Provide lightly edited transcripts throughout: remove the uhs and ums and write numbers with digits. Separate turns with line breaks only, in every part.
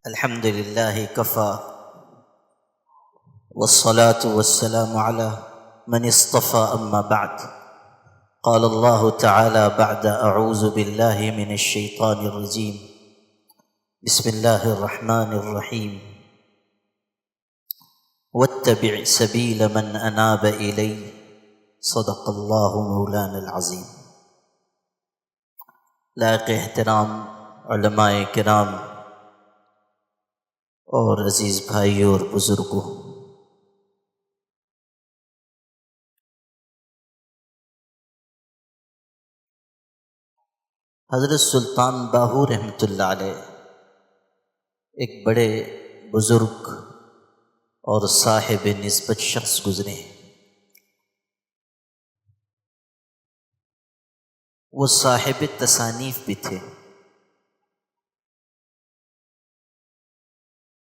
الحمد لله كفى والصلاة والسلام على من اصطفى أما بعد. قال الله تعالى بعد أعوذ بالله من الشيطان الرجيم بسم الله الرحمن الرحيم واتبع سبيل من أناب إلي صدق الله مولانا العظيم. لائق احترام علماء کرام اور عزیز بھائیوں اور بزرگوں، حضرت سلطان باہو رحمۃ اللہ علیہ ایک بڑے بزرگ اور صاحب نسبت شخص گزرے ہیں۔ وہ صاحب تصانیف بھی تھے۔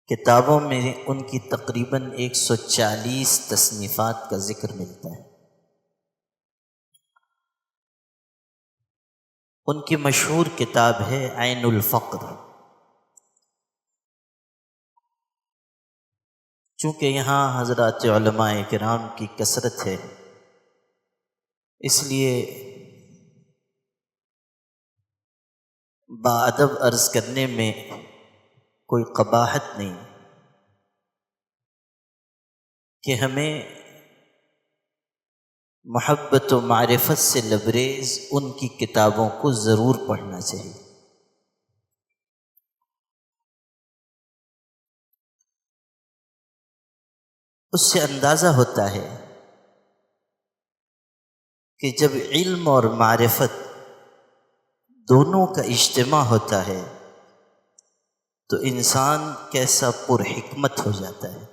کتابوں میں ان کی تقریباً 140 تصنیفات کا ذکر ملتا ہے۔ ان کی مشہور کتاب ہے عین الفقر۔ چونکہ یہاں حضرات علماء کرام کی کثرت ہے، اس لیے باادب عرض کرنے میں کوئی قباحت نہیں کہ ہمیں محبت و معرفت سے لبریز ان کی کتابوں کو ضرور پڑھنا چاہیے۔ اس سے اندازہ ہوتا ہے کہ جب علم اور معرفت دونوں کا اجتماع ہوتا ہے تو انسان کیسا پرحکمت ہو جاتا ہے۔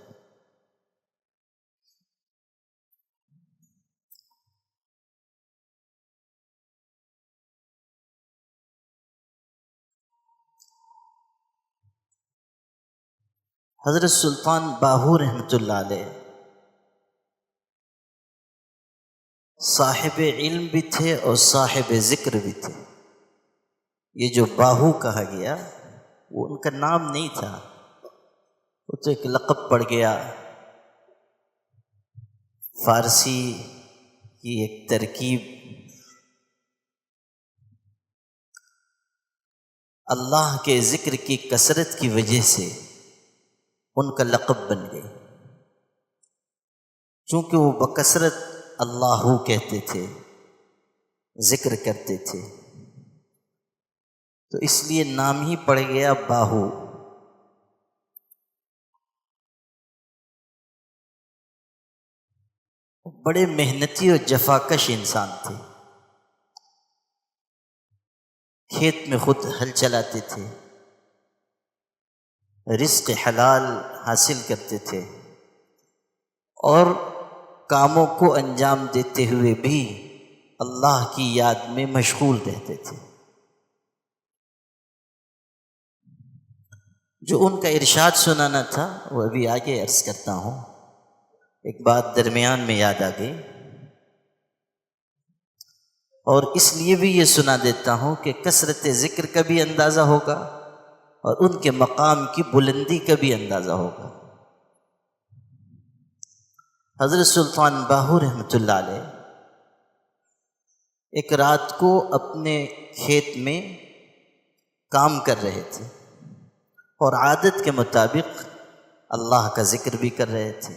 حضرت سلطان باہو رحمۃ اللہ علیہ صاحب علم بھی تھے اور صاحب ذکر بھی تھے۔ یہ جو باہو کہا گیا وہ ان کا نام نہیں تھا، وہ تو ایک لقب پڑ گیا، فارسی کی ایک ترکیب۔ اللہ کے ذکر کی کثرت کی وجہ سے ان کا لقب بن گئی، چونکہ وہ بکثرت اللہ کہتے تھے، ذکر کرتے تھے، تو اس لیے نام ہی پڑ گیا باہو۔ بڑے محنتی اور جفاکش انسان تھے، کھیت میں خود ہل چلاتے تھے، رزق حلال حاصل کرتے تھے اور کاموں کو انجام دیتے ہوئے بھی اللہ کی یاد میں مشغول رہتے تھے۔ جو ان کا ارشاد سنانا تھا وہ ابھی آگے عرض کرتا ہوں۔ ایک بات درمیان میں یاد آ گئی، اور اس لیے بھی یہ سنا دیتا ہوں کہ کثرت ذکر کا بھی اندازہ ہوگا اور ان کے مقام کی بلندی کا بھی اندازہ ہوگا۔ حضرت سلطان باہو رحمۃ اللہ علیہ ایک رات کو اپنے کھیت میں کام کر رہے تھے اور عادت کے مطابق اللہ کا ذکر بھی کر رہے تھے،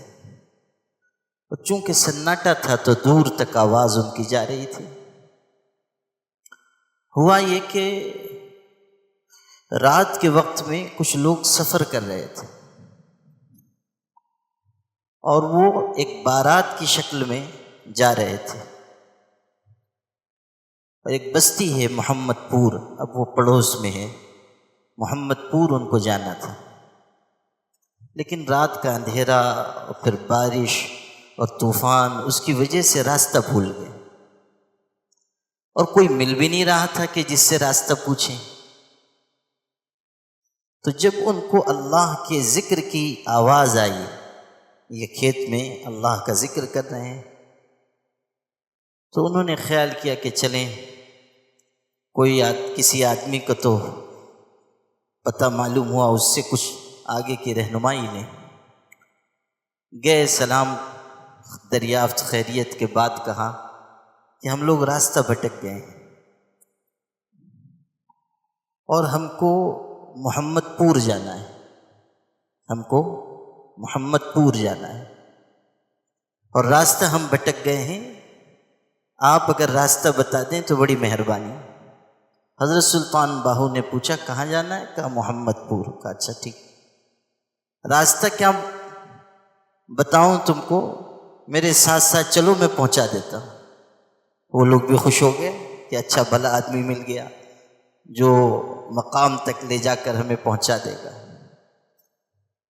اور چونکہ سناٹا تھا تو دور تک آواز ان کی جا رہی تھی۔ ہوا یہ کہ رات کے وقت میں کچھ لوگ سفر کر رہے تھے اور وہ ایک بارات کی شکل میں جا رہے تھے، اور ایک بستی ہے محمد پور، اب وہ پڑوس میں ہے، محمد پور ان کو جانا تھا، لیکن رات کا اندھیرا اور پھر بارش اور طوفان اس کی وجہ سے راستہ بھول گئے، اور کوئی مل بھی نہیں رہا تھا کہ جس سے راستہ پوچھیں۔ تو جب ان کو اللہ کے ذکر کی آواز آئی، یہ کھیت میں اللہ کا ذکر کر رہے ہیں، تو انہوں نے خیال کیا کہ چلیں کسی آدمی کو تو پتہ معلوم ہوا اس سے کچھ آگے کی رہنمائی لیں. گئے، سلام دریافت خیریت کے بعد کہا کہ ہم لوگ راستہ بھٹک گئے ہیں اور ہم کو محمد پور جانا ہے. ہم کو محمد پور جانا ہے اور راستہ ہم بھٹک گئے ہیں. آپ اگر راستہ بتا دیں تو بڑی مہربانی. حضرت سلطان باہو نے پوچھا کہاں جانا ہے؟ کہا محمد پور. کہا اچھا ٹھیک، راستہ کیا بتاؤں تم کو؟ میرے ساتھ ساتھ چلو میں پہنچا دیتا ہوں. وہ لوگ بھی خوش ہو گئے کہ اچھا بھلا آدمی مل گیا جو مقام تک لے جا کر ہمیں پہنچا دے گا.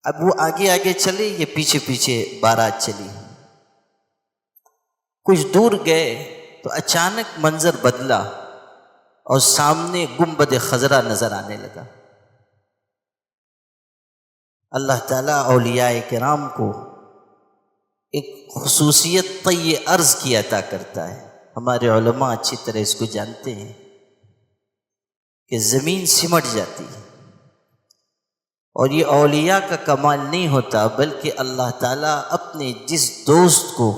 اب وہ آگے آگے چلے، یہ پیچھے پیچھے بارات چلی. کچھ دور گئے تو اچانک منظر بدلا اور سامنے گنبد خضرا نظر آنے لگا. اللہ تعالیٰ اولیاء کرام کو ایک خصوصیت طی عرض کی عطا کرتا ہے. ہمارے علماء اچھی طرح اس کو جانتے ہیں کہ زمین سمٹ جاتی ہے، اور یہ اولیاء کا کمال نہیں ہوتا، بلکہ اللہ تعالیٰ اپنے جس دوست کو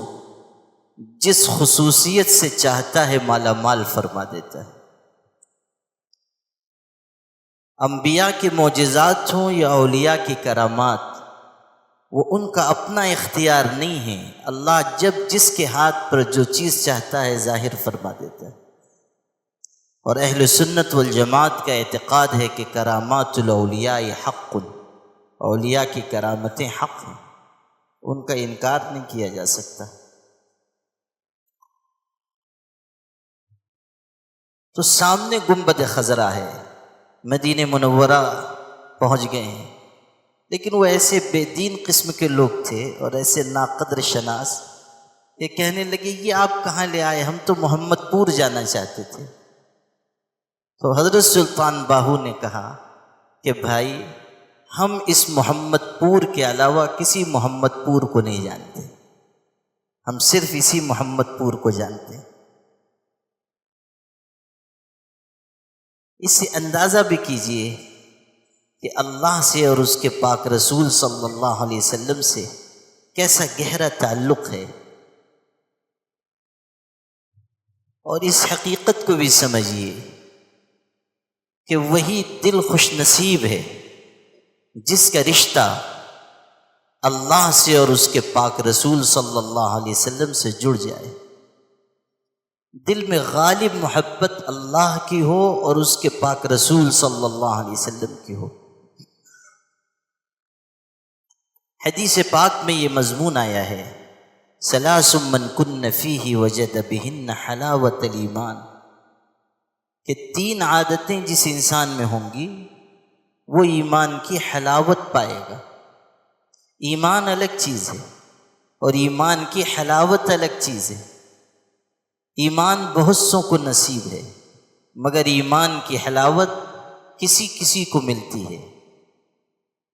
جس خصوصیت سے چاہتا ہے مالا مال فرما دیتا ہے. انبیاء کے معجزات ہوں یا اولیاء کی کرامات، وہ ان کا اپنا اختیار نہیں ہے. اللہ جب جس کے ہاتھ پر جو چیز چاہتا ہے ظاہر فرما دیتا ہے. اور اہل سنت والجماعت کا اعتقاد ہے کہ کرامات الاولیاء حق، اولیاء کی کرامتیں حق ہیں، ان کا انکار نہیں کیا جا سکتا. تو سامنے گنبد خضرا ہے، مدینہ منورہ پہنچ گئے ہیں. لیکن وہ ایسے بے دین قسم کے لوگ تھے اور ایسے ناقدر شناس کہ کہنے لگے یہ آپ کہاں لے آئے؟ ہم تو محمد پور جانا چاہتے تھے. تو حضرت سلطان باہو نے کہا کہ بھائی ہم اس محمد پور کے علاوہ کسی محمد پور کو نہیں جانتے، ہم صرف اسی محمد پور کو جانتے ہیں. اس سے اندازہ بھی کیجئے کہ اللہ سے اور اس کے پاک رسول صلی اللہ علیہ وسلم سے کیسا گہرا تعلق ہے. اور اس حقیقت کو بھی سمجھیے کہ وہی دل خوش نصیب ہے جس کا رشتہ اللہ سے اور اس کے پاک رسول صلی اللہ علیہ وسلم سے جڑ جائے. دل میں غالب محبت اللہ کی ہو اور اس کے پاک رسول صلی اللہ علیہ وسلم کی ہو. حدیث پاک میں یہ مضمون آیا ہے ثلاث من کن فیہ وجد بہن حلاوت الایمان، کہ 3 عادتیں جس انسان میں ہوں گی وہ ایمان کی حلاوت پائے گا. ایمان الگ چیز ہے اور ایمان کی حلاوت الگ چیز ہے. ایمان بہت سوں کو نصیب ہے، مگر ایمان کی حلاوت کسی کسی کو ملتی ہے.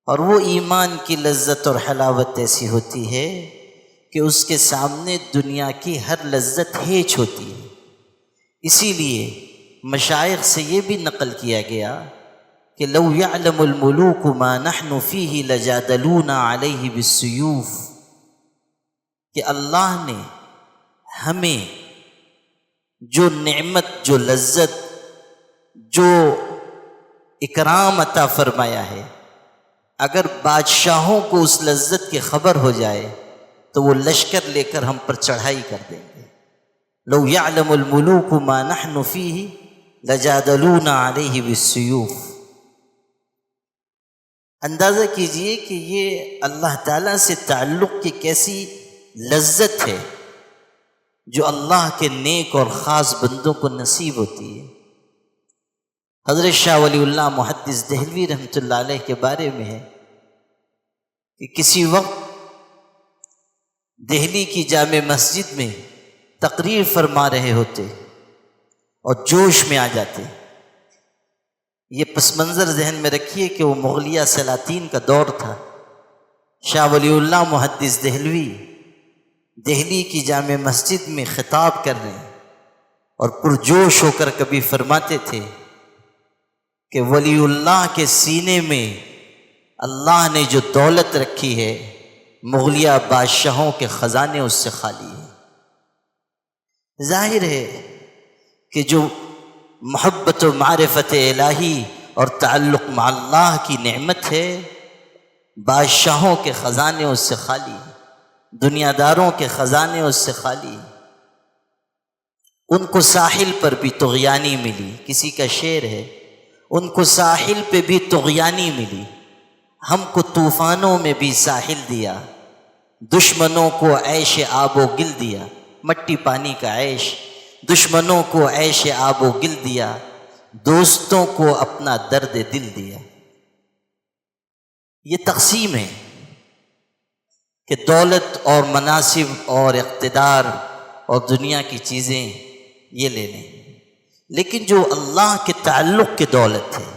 اور وہ ایمان کی لذت اور حلاوت ایسی ہوتی ہے کہ اس کے سامنے دنیا کی ہر لذت ہیچ ہوتی ہے. اسی لیے مشائخ سے یہ بھی نقل کیا گیا کہ لو یعلم الملوک ما نحن فیہ لجادلونا علیہ بالسیوف، کہ اللہ نے ہمیں جو نعمت، جو لذت، جو اکرام عطا فرمایا ہے، اگر بادشاہوں کو اس لذت کی خبر ہو جائے تو وہ لشکر لے کر ہم پر چڑھائی کر دیں گے. لو یعلم الملوک ما نحن فیہ لجادلونا علیہ بالسیوف. اندازہ کیجئے کہ یہ اللہ تعالیٰ سے تعلق کی کیسی لذت ہے جو اللہ کے نیک اور خاص بندوں کو نصیب ہوتی ہے. حضرت شاہ ولی اللہ محدث دہلوی رحمۃ اللہ علیہ کے بارے میں ہے کہ کسی وقت دہلی کی جامع مسجد میں تقریر فرما رہے ہوتے اور جوش میں آ جاتے. یہ پس منظر ذہن میں رکھیے کہ وہ مغلیہ سلاطین کا دور تھا. شاہ ولی اللہ محدث دہلوی دہلی کی جامع مسجد میں خطاب کر رہے ہیں اور پرجوش ہو کر کبھی فرماتے تھے کہ ولی اللہ کے سینے میں اللہ نے جو دولت رکھی ہے مغلیہ بادشاہوں کے خزانے اس سے خالی ہے۔ ظاہر ہے کہ جو محبت و معرفت الہی اور تعلق مع اللہ کی نعمت ہے، بادشاہوں کے خزانے اس سے خالی ہیں، دنیا داروں کے خزانے اس سے خالی ہیں۔ ان کو ساحل پر بھی طغیانی ملی، کسی کا شعر ہے، ان کو ساحل پہ بھی طغیانی ملی، ہم کو طوفانوں میں بھی ساحل دیا، دشمنوں کو عیش آب و گل دیا، مٹی پانی کا عیش، دشمنوں کو عیش آب و گل دیا، دوستوں کو اپنا درد دل دیا۔ یہ تقسیم ہے کہ دولت اور مناصب اور اقتدار اور دنیا کی چیزیں یہ لے لیں، لیکن جو اللہ کے تعلق کی دولت ہے،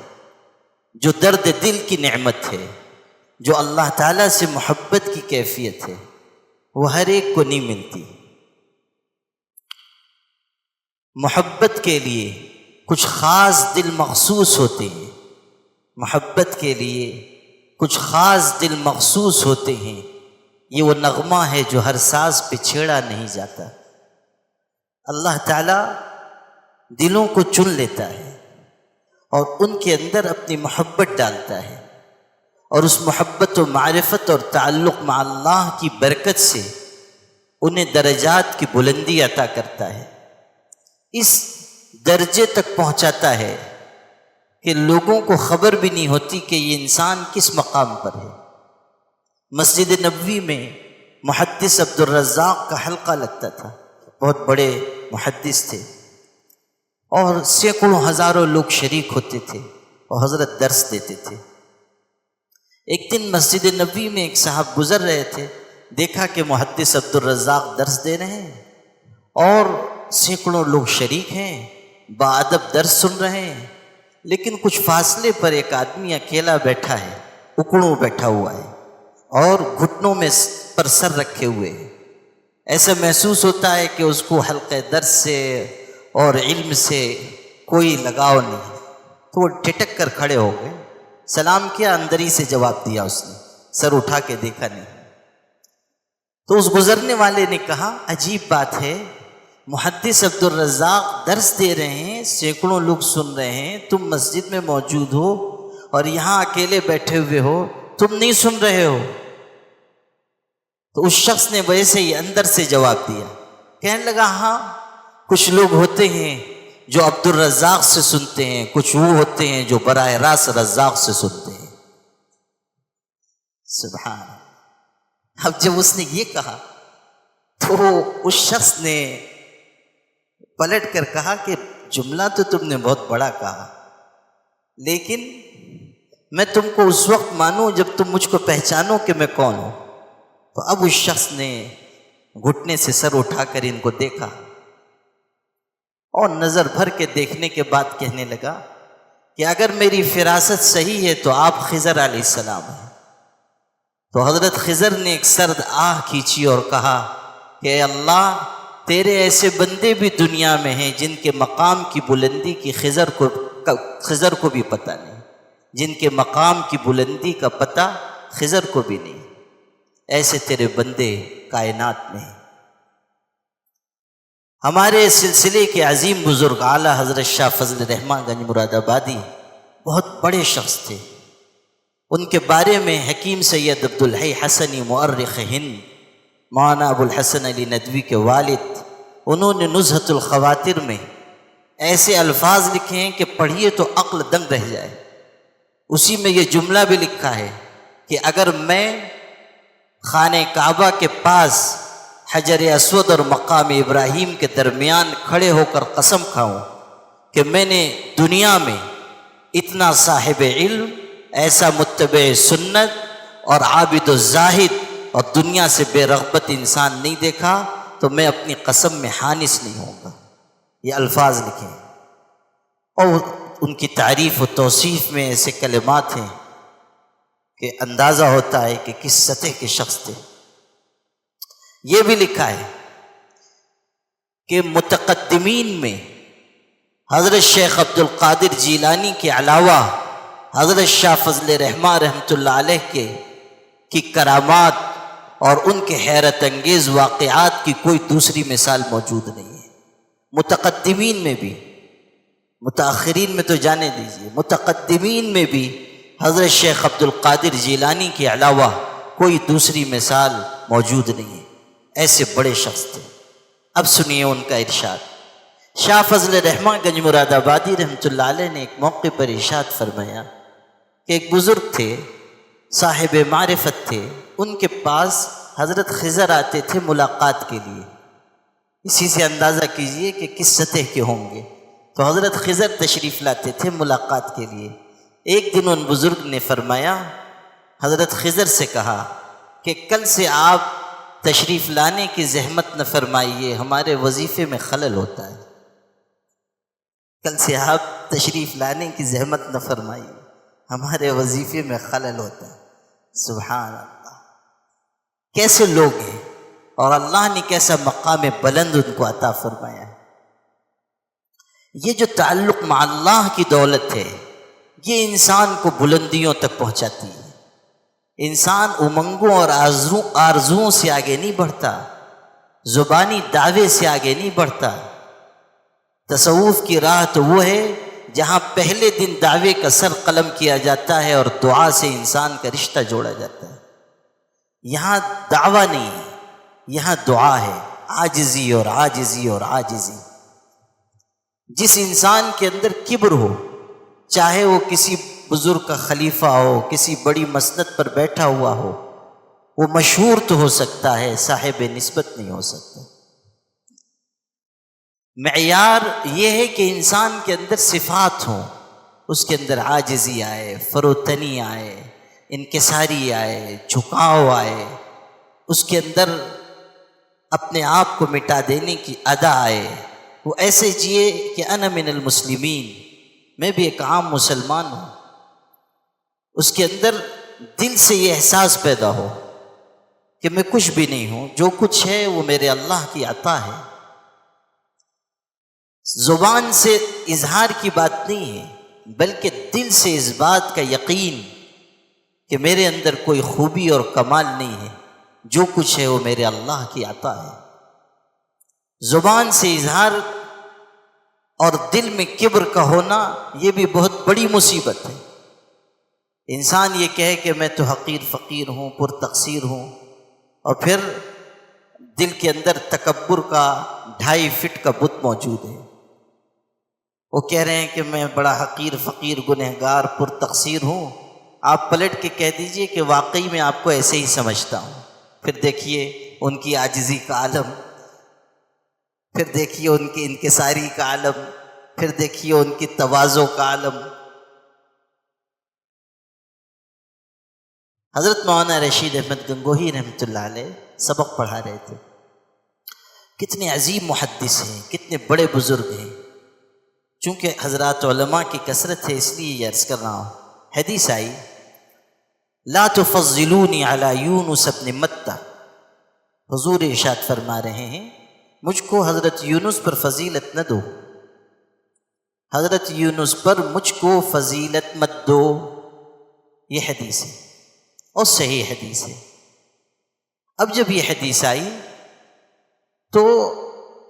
جو درد دل کی نعمت ہے، جو اللہ تعالیٰ سے محبت کی کیفیت ہے، وہ ہر ایک کو نہیں ملتی۔ محبت کے لیے کچھ خاص دل مخصوص ہوتے ہیں، محبت کے لیے کچھ خاص دل مخصوص ہوتے ہیں، یہ وہ نغمہ ہے جو ہر ساز پہ چھیڑا نہیں جاتا۔ اللہ تعالیٰ دلوں کو چن لیتا ہے اور ان کے اندر اپنی محبت ڈالتا ہے، اور اس محبت و معرفت اور تعلق مع اللہ کی برکت سے انہیں درجات کی بلندی عطا کرتا ہے، اس درجے تک پہنچاتا ہے کہ لوگوں کو خبر بھی نہیں ہوتی کہ یہ انسان کس مقام پر ہے۔ مسجد نبوی میں محدث عبد الرزاق کا حلقہ لگتا تھا، بہت بڑے محدث تھے، اور سینکڑوں ہزاروں لوگ شریک ہوتے تھے اور حضرت درس دیتے تھے۔ ایک دن مسجد نبوی میں ایک صاحب گزر رہے تھے، دیکھا کہ محدث عبد الرزاق درس دے رہے ہیں اور سینکڑوں لوگ شریک ہیں، باادب درس سن رہے ہیں، لیکن کچھ فاصلے پر ایک آدمی اکیلا بیٹھا ہے، اکڑوں بیٹھا ہوا ہے اور گھٹنوں میں پر سر رکھے ہوئے ہیں۔ ایسا محسوس ہوتا ہے کہ اس کو حلقہ درس سے اور علم سے کوئی لگاؤ نہیں، تو وہ ٹھٹک کر کھڑے ہو گئے، سلام کیا، اندر ہی سے جواب دیا، اس نے سر اٹھا کے دیکھا نہیں۔ تو اس گزرنے والے نے کہا، عجیب بات ہے، محدث عبد الرزاق درس دے رہے ہیں، سینکڑوں لوگ سن رہے ہیں، تم مسجد میں موجود ہو اور یہاں اکیلے بیٹھے ہوئے ہو، تم نہیں سن رہے ہو؟ تو اس شخص نے ویسے ہی اندر سے جواب دیا، کہنے لگا، ہاں کچھ لوگ ہوتے ہیں جو عبد الرزاق سے سنتے ہیں، کچھ وہ ہوتے ہیں جو براہ راست رزاق سے سنتے ہیں۔ سبحان اللہ۔ اب جب اس نے یہ کہا تو اس شخص نے پلٹ کر کہا کہ جملہ تو تم نے بہت بڑا کہا، لیکن میں تم کو اس وقت مانوں جب تم مجھ کو پہچانو کہ میں کون ہوں۔ تو اب اس شخص نے گھٹنے سے سر اٹھا کر ان کو دیکھا اور نظر بھر کے دیکھنے کے بعد کہنے لگا کہ اگر میری فراست صحیح ہے تو آپ خضر علیہ السلام ہیں۔ تو حضرت خضر نے ایک سرد آہ کھینچی اور کہا کہ اے اللہ، تیرے ایسے بندے بھی دنیا میں ہیں جن کے مقام کی بلندی کی خضر کو بھی پتہ نہیں، جن کے مقام کی بلندی کا پتہ خضر کو بھی نہیں، ایسے تیرے بندے کائنات میں ہیں۔ ہمارے سلسلے کے عظیم بزرگ اعلیٰ حضرت شاہ فضل الرحمن گنج مراد آبادی بہت بڑے شخص تھے، ان کے بارے میں حکیم سید عبدالحی حسنی مؤرخ ہند مولانا ابو الحسن علی ندوی کے والد، انہوں نے نزہۃ الخواطر میں ایسے الفاظ لکھے ہیں کہ پڑھیے تو عقل دنگ رہ جائے۔ اسی میں یہ جملہ بھی لکھا ہے کہ اگر میں خانہ کعبہ کے پاس حجر اسود اور مقام ابراہیم کے درمیان کھڑے ہو کر قسم کھاؤں کہ میں نے دنیا میں اتنا صاحب علم، ایسا متبع سنت اور عابد و زاہد اور دنیا سے بے رغبت انسان نہیں دیکھا، تو میں اپنی قسم میں حانث نہیں ہوں گا۔ یہ الفاظ لکھیں، اور ان کی تعریف و توصیف میں ایسے کلمات ہیں کہ اندازہ ہوتا ہے کہ کس سطح کے شخص تھے۔ یہ بھی لکھا ہے کہ متقدمین میں حضرت شیخ عبد القادر جیلانی کے علاوہ حضرت شاہ فضل رحمٰن رحمۃ اللہ علیہ کی کرامات اور ان کے حیرت انگیز واقعات کی کوئی دوسری مثال موجود نہیں ہے۔ متقدمین میں بھی، متاخرین میں تو جانے دیجیے، متقدمین میں بھی حضرت شیخ عبد القادر جیلانی کے علاوہ کوئی دوسری مثال موجود نہیں ہے۔ ایسے بڑے شخص تھے۔ اب سنیے ان کا ارشاد۔ شاہ فضل رحمٰن گنج مراد آبادی رحمۃ اللہ علیہ نے ایک موقع پر ارشاد فرمایا کہ ایک بزرگ تھے، صاحب معرفت تھے، ان کے پاس حضرت خضر آتے تھے ملاقات کے لیے۔ اسی سے اندازہ کیجئے کہ کس سطح کے ہوں گے۔ تو حضرت خضر تشریف لاتے تھے ملاقات کے لیے۔ ایک دن ان بزرگ نے فرمایا، حضرت خضر سے کہا کہ کل سے آپ تشریف لانے کی زحمت نہ فرمائیے، ہمارے وظیفے میں خلل ہوتا ہے۔ کل سے آپ تشریف لانے کی زحمت نہ فرمائیے، ہمارے وظیفے میں خلل ہوتا ہے۔ سبحان اللہ، کیسے لوگ ہیں اور اللہ نے کیسا مقام بلند ان کو عطا فرمایا ہے۔ یہ جو تعلق مع اللہ کی دولت ہے، یہ انسان کو بلندیوں تک پہنچاتی ہے۔ انسان امنگوں اور آرزوؤں سے آگے نہیں بڑھتا، زبانی دعوے سے آگے نہیں بڑھتا۔ تصوف کی راہ تو وہ ہے جہاں پہلے دن دعوے کا سر قلم کیا جاتا ہے اور دعا سے انسان کا رشتہ جوڑا جاتا ہے۔ یہاں دعویٰ نہیں ہے، یہاں دعا ہے، عاجزی اور عاجزی اور عاجزی۔ جس انسان کے اندر کبر ہو، چاہے وہ کسی بزرگ کا خلیفہ ہو، کسی بڑی مسند پر بیٹھا ہوا ہو، وہ مشہور تو ہو سکتا ہے، صاحب نسبت نہیں ہو سکتا۔ معیار یہ ہے کہ انسان کے اندر صفات ہوں، اس کے اندر عاجزی آئے، فروتنی آئے، انکساری آئے، جھکاؤ آئے، اس کے اندر اپنے آپ کو مٹا دینے کی ادا آئے۔ وہ ایسے جیے کہ انا من المسلمین، میں بھی ایک عام مسلمان ہوں۔ اس کے اندر دل سے یہ احساس پیدا ہو کہ میں کچھ بھی نہیں ہوں، جو کچھ ہے وہ میرے اللہ کی عطا ہے۔ زبان سے اظہار کی بات نہیں ہے، بلکہ دل سے اس بات کا یقین کہ میرے اندر کوئی خوبی اور کمال نہیں ہے، جو کچھ ہے وہ میرے اللہ کی عطا ہے۔ زبان سے اظہار اور دل میں کبر کا ہونا یہ بھی بہت بڑی مصیبت ہے۔ انسان یہ کہے کہ میں تو حقیر فقیر ہوں، پر تقصیر ہوں، اور پھر دل کے اندر تکبر کا 2.5 فٹ کا بت موجود ہے۔ وہ کہہ رہے ہیں کہ میں بڑا حقیر فقیر گنہگار پر تقصیر ہوں، آپ پلٹ کے کہہ دیجئے کہ واقعی میں آپ کو ایسے ہی سمجھتا ہوں۔ پھر دیکھیے ان کی عاجزی کا عالم، پھر دیکھیے ان کی انکساری کا عالم، پھر دیکھیے ان کی تواضع کا عالم۔ حضرت مولانا رشید احمد گنگوہی رحمۃ اللہ علیہ سبق پڑھا رہے تھے۔ کتنے عظیم محدث ہیں، کتنے بڑے بزرگ ہیں۔ چونکہ حضرات علماء کی کثرت ہے اس لیے یہ عرض کر رہا ہوں۔ حدیث آئی، لا تفضلونی علی یونس بن متہ، حضور ارشاد فرما رہے ہیں مجھ کو حضرت یونس پر فضیلت نہ دو، حضرت یونس پر مجھ کو فضیلت مت دو۔ یہ حدیث ہے اور صحیح حدیث ہے۔ اب جب یہ حدیث آئی تو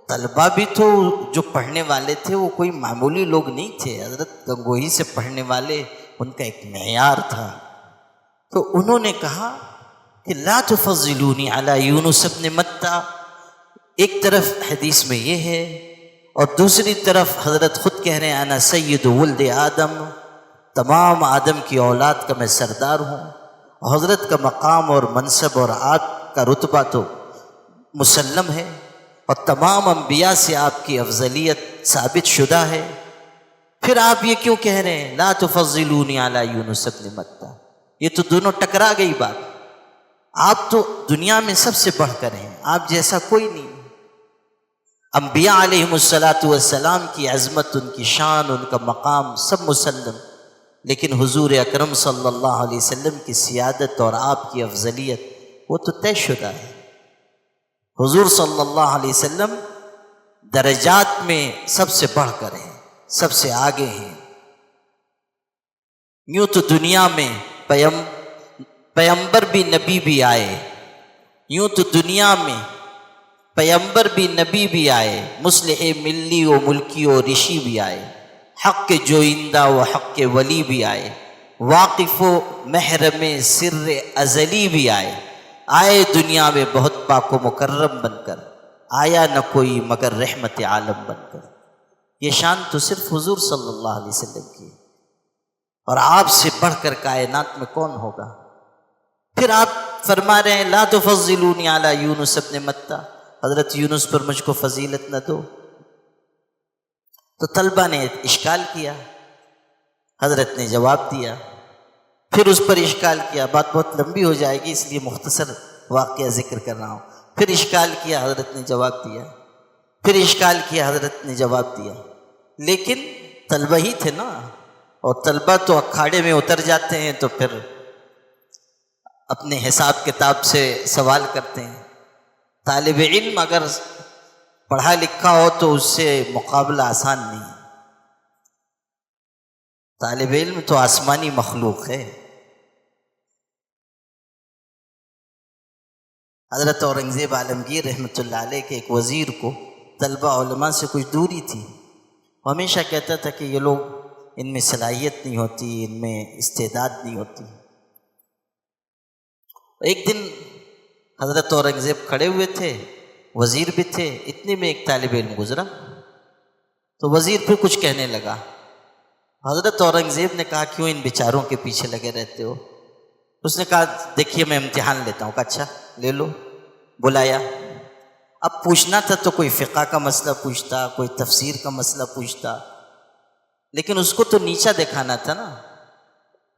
طلبہ بھی تو جو پڑھنے والے تھے وہ کوئی معمولی لوگ نہیں تھے، حضرت گنگوہی سے پڑھنے والے ان کا ایک معیار تھا۔ تو انہوں نے کہا کہ لا تفضلونی علی یونس بن متہ، ایک طرف حدیث میں یہ ہے اور دوسری طرف حضرت خود کہہ رہے ہیں انا سید ولد آدم، تمام آدم کی اولاد کا میں سردار ہوں، اور حضرت کا مقام اور منصب اور آپ کا رتبہ تو مسلم ہے، اور تمام انبیاء سے آپ کی افضلیت ثابت شدہ ہے۔ پھر آپ یہ کیوں کہہ رہے ہیں لا تفضلونی علی یونس بن متہ؟ یہ تو دونوں ٹکرا گئی بات۔ آپ تو دنیا میں سب سے بڑھ کر ہیں، آپ جیسا کوئی نہیں۔ انبیاء علیہم السلام کی عظمت، ان کی شان، ان کا مقام سب مسلم، لیکن حضور اکرم صلی اللہ علیہ وسلم کی سیادت اور آپ کی افضلیت وہ تو طے شدہ ہے۔ حضور صلی اللہ علیہ وسلم درجات میں سب سے بڑھ کر ہیں، سب سے آگے ہیں۔ یوں تو دنیا میں پیغمبر بھی نبی بھی آئے، یوں تو دنیا میں پیغمبر بھی نبی بھی آئے، مصلح ملی و ملکی و رشی بھی آئے، حق کے جوئندہ و حق کے ولی بھی آئے، واقف و محرم سر ازلی بھی آئے دنیا میں بہت پاک و مکرم بن کر، آیا نہ کوئی مگر رحمت عالم بن کر۔ یہ شان تو صرف حضور صلی اللہ علیہ وسلم کی، اور آپ سے بڑھ کر کائنات میں کون ہوگا؟ پھر آپ فرما رہے ہیں لا تفضلونی علی یونس ابن متہ، حضرت یونس پر مجھ کو فضیلت نہ دو۔ تو طلبہ نے اشکال کیا، حضرت نے جواب دیا، پھر اس پر اشکال کیا، بات بہت لمبی ہو جائے گی اس لیے مختصر واقعہ ذکر کر رہا ہوں۔ پھر اشکال کیا، حضرت نے جواب دیا، پھر اشکال کیا، حضرت نے جواب دیا، لیکن طلبہ ہی تھے نا، اور طلبہ تو اکھاڑے میں اتر جاتے ہیں تو پھر اپنے حساب کتاب سے سوال کرتے ہیں۔ طالب علم اگر پڑھا لکھا ہو تو اس سے مقابلہ آسان نہیں ہے، طالب علم تو آسمانی مخلوق ہے۔ حضرت اورنگزیب عالمگیر رحمۃ اللہ علیہ کے ایک وزیر کو طلبہ علماء سے کچھ دوری تھی، وہ ہمیشہ کہتا تھا کہ یہ لوگ ان میں صلاحیت نہیں ہوتی، ان میں استعداد نہیں ہوتی۔ ایک دن حضرت اورنگزیب کھڑے ہوئے تھے، وزیر بھی تھے، اتنے میں ایک طالب علم گزرا، تو وزیر پھر کچھ کہنے لگا۔ حضرت اورنگزیب نے کہا کیوں ان بیچاروں کے پیچھے لگے رہتے ہو؟ اس نے کہا دیکھیے میں امتحان لیتا ہوں۔ کہا اچھا لے لو۔ بلایا، اب پوچھنا تھا تو کوئی فقہ کا مسئلہ پوچھتا، کوئی تفسیر کا مسئلہ پوچھتا، لیکن اس کو تو نیچا دکھانا تھا نا۔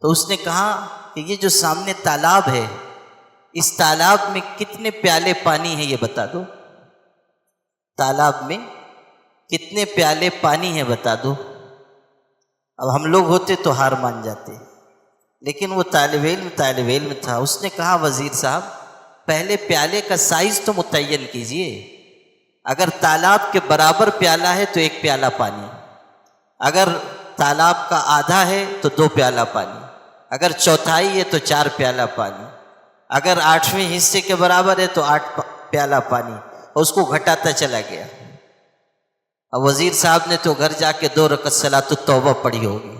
تو اس نے کہا کہ یہ جو سامنے تالاب ہے، اس تالاب میں کتنے پیالے پانی ہیں یہ بتا دو، تالاب میں کتنے پیالے پانی ہیں بتا دو۔ اب ہم لوگ ہوتے تو ہار مان جاتے، لیکن وہ طالب علم تھا۔ اس نے کہا وزیر صاحب پہلے پیالے کا سائز تو متعین کیجئے، اگر تالاب کے برابر پیالہ ہے تو ایک پیالہ پانی، اگر تالاب کا آدھا ہے تو 2 پیالہ پانی، اگر چوتھائی ہے تو 4 پیالہ پانی، اگر 8ویں حصے کے برابر ہے تو 8 پیالہ پانی، اور اس کو گھٹاتا چلا گیا۔ اب وزیر صاحب نے تو گھر جا کے 2 رکعت صلاۃ التوبہ پڑھی ہوگی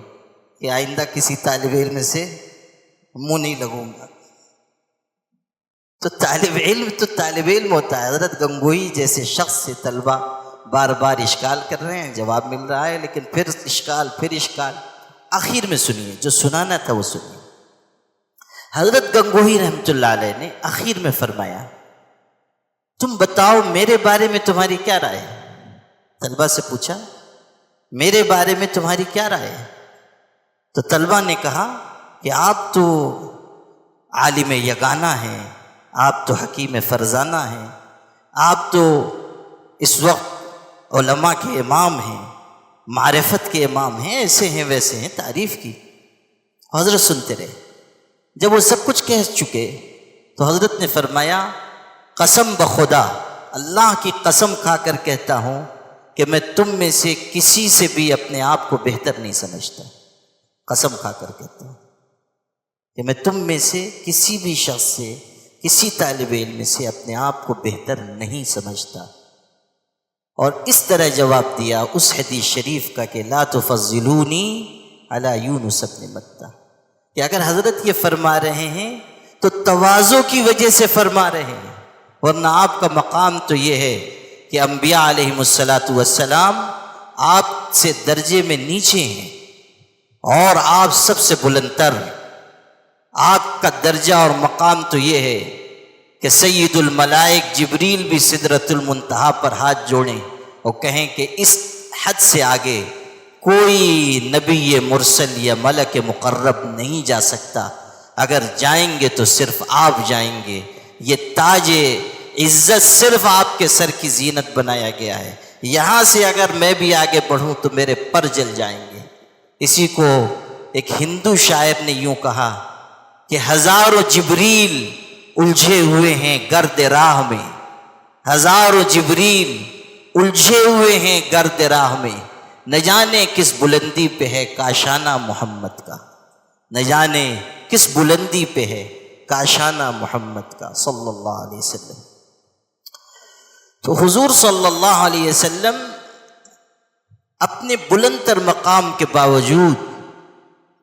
کہ آئندہ کسی طالب علم سے منہ نہیں لگوں گا۔ تو طالب علم ہوتا ہے۔ حضرت گنگوئی جیسے شخص سے طلبہ بار بار اشکال کر رہے ہیں، جواب مل رہا ہے، لیکن پھر اشکال، آخر میں سنیے، جو سنانا تھا وہ سنیے۔ حضرت گنگوئی رحمۃ اللہ علیہ نے آخر میں فرمایا تم بتاؤ میرے بارے میں تمہاری کیا رائے ہے؟ طلبہ سے پوچھا میرے بارے میں تمہاری کیا رائے ہے؟ تو طلبہ نے کہا کہ آپ تو عالم یگانہ ہیں، آپ تو حکیم فرزانہ ہیں، آپ تو اس وقت علماء کے امام ہیں، معرفت کے امام ہیں، ایسے ہیں ویسے ہیں، تعریف کی۔ حضرت سنتے رہے۔ جب وہ سب کچھ کہہ چکے تو حضرت نے فرمایا قسم بخدا، اللہ کی قسم کھا کر کہتا ہوں کہ میں تم میں سے کسی سے بھی اپنے آپ کو بہتر نہیں سمجھتا، قسم کھا کر کہتا ہوں کہ میں تم میں سے کسی بھی شخص سے، کسی طالب علم سے اپنے آپ کو بہتر نہیں سمجھتا۔ اور اس طرح جواب دیا اس حدیث شریف کا کہ لا تفضلونی علی یونس ابن متہ، کہ اگر حضرت یہ فرما رہے ہیں تو تواضع کی وجہ سے فرما رہے ہیں، ورنہ آپ کا مقام تو یہ ہے کہ انبیاء علیہم السلام آپ سے درجے میں نیچے ہیں، اور آپ سب سے بلند تر، آپ کا درجہ اور مقام تو یہ ہے کہ سید الملائک جبریل بھی سدرۃ المنتہا پر ہاتھ جوڑیں اور کہیں کہ اس حد سے آگے کوئی نبی مرسل یا ملک مقرب نہیں جا سکتا، اگر جائیں گے تو صرف آپ جائیں گے، یہ تاج عزت صرف آپ کے سر کی زینت بنایا گیا ہے، یہاں سے اگر میں بھی آگے بڑھوں تو میرے پر جل جائیں گے۔ اسی کو ایک ہندو شاعر نے یوں کہا کہ ہزاروں جبریل الجھے ہوئے ہیں گرد راہ میں، ہزاروں جبریل الجھے ہوئے ہیں گرد راہ میں، نہ جانے کس بلندی پہ ہے کاشانہ محمد کا، نہ جانے کس بلندی پہ ہے کاشانہ محمد کا صلی اللہ علیہ وسلم۔ تو حضور صلی اللہ علیہ وسلم اپنے بلند تر مقام کے باوجود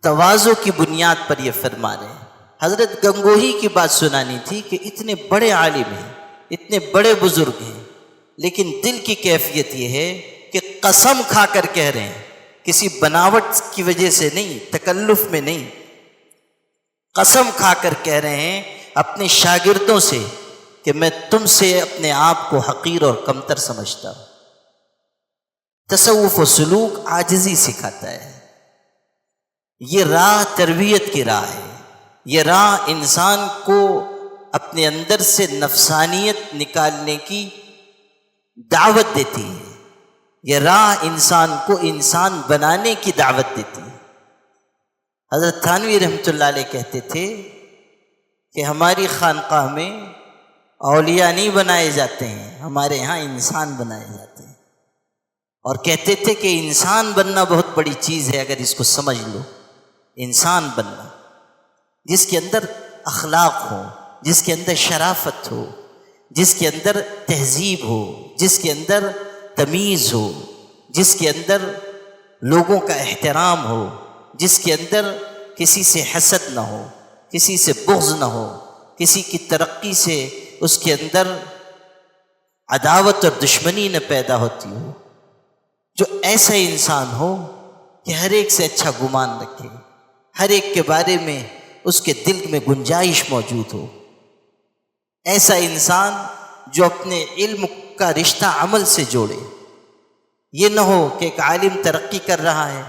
تواضع کی بنیاد پر یہ فرما رہے ہیں۔ حضرت گنگوہی کی بات سنانی تھی کہ اتنے بڑے عالم ہیں، اتنے بڑے بزرگ ہیں، لیکن دل کی کیفیت یہ ہے کہ قسم کھا کر کہہ رہے ہیں، کسی بناوٹ کی وجہ سے نہیں، تکلف میں نہیں، قسم کھا کر کہہ رہے ہیں اپنے شاگردوں سے کہ میں تم سے اپنے آپ کو حقیر اور کمتر سمجھتا ہوں۔ تصوف و سلوک عاجزی سکھاتا ہے، یہ راہ تربیت کی راہ ہے، یہ راہ انسان کو اپنے اندر سے نفسانیت نکالنے کی دعوت دیتی ہے، یہ راہ انسان کو انسان بنانے کی دعوت دیتی ہے۔ حضرت تھانوی رحمۃ اللہ علیہ کہتے تھے کہ ہماری خانقاہ میں اولیاء نہیں بنائے جاتے ہیں، ہمارے ہاں انسان بنائے جاتے ہیں، اور کہتے تھے کہ انسان بننا بہت بڑی چیز ہے، اگر اس کو سمجھ لو، انسان بننا جس کے اندر اخلاق ہو، جس کے اندر شرافت ہو، جس کے اندر تہذیب ہو، جس کے اندر تمیز ہو، جس کے اندر لوگوں کا احترام ہو، جس کے اندر کسی سے حسد نہ ہو، کسی سے بغض نہ ہو، کسی کی ترقی سے اس کے اندر عداوت اور دشمنی نہ پیدا ہوتی ہو، جو ایسا انسان ہو کہ ہر ایک سے اچھا گمان رکھے، ہر ایک کے بارے میں اس کے دل میں گنجائش موجود ہو، ایسا انسان جو اپنے علم کا رشتہ عمل سے جوڑے۔ یہ نہ ہو کہ ایک عالم ترقی کر رہا ہے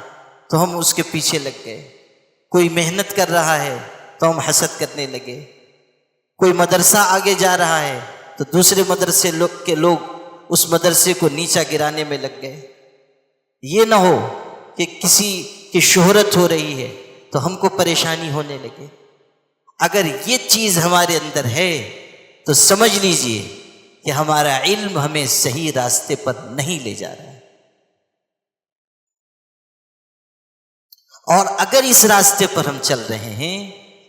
تو ہم اس کے پیچھے لگ گئے، کوئی محنت کر رہا ہے تو ہم حسد کرنے لگے، کوئی مدرسہ آگے جا رہا ہے تو دوسرے مدرسے کے لوگ اس مدرسے کو نیچا گرانے میں لگ گئے۔ یہ نہ ہو کہ کسی کی شہرت ہو رہی ہے تو ہم کو پریشانی ہونے لگے۔ اگر یہ چیز ہمارے اندر ہے تو سمجھ لیجئے کہ ہمارا علم ہمیں صحیح راستے پر نہیں لے جا رہا ہے، اور اگر اس راستے پر ہم چل رہے ہیں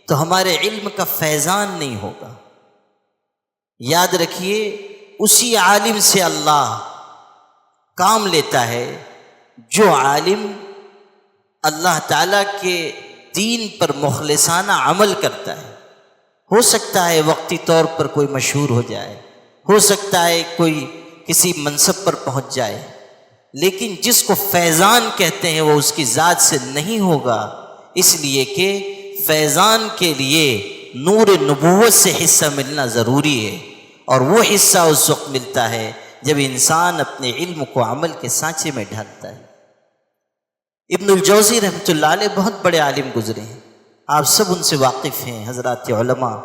تو ہمارے علم کا فیضان نہیں ہوگا۔ یاد رکھیے، اسی عالم سے اللہ کام لیتا ہے جو عالم اللہ تعالیٰ کے دین پر مخلصانہ عمل کرتا ہے۔ ہو سکتا ہے وقتی طور پر کوئی مشہور ہو جائے، ہو سکتا ہے کوئی کسی منصب پر پہنچ جائے، لیکن جس کو فیضان کہتے ہیں وہ اس کی ذات سے نہیں ہوگا، اس لیے کہ فیضان کے لیے نور نبوت سے حصہ ملنا ضروری ہے، اور وہ حصہ اس وقت ملتا ہے جب انسان اپنے علم کو عمل کے سانچے میں ڈھالتا ہے۔ ابن الجوزی رحمۃ اللہ علیہ بہت بڑے عالم گزرے ہیں، آپ سب ان سے واقف ہیں حضرات علماء۔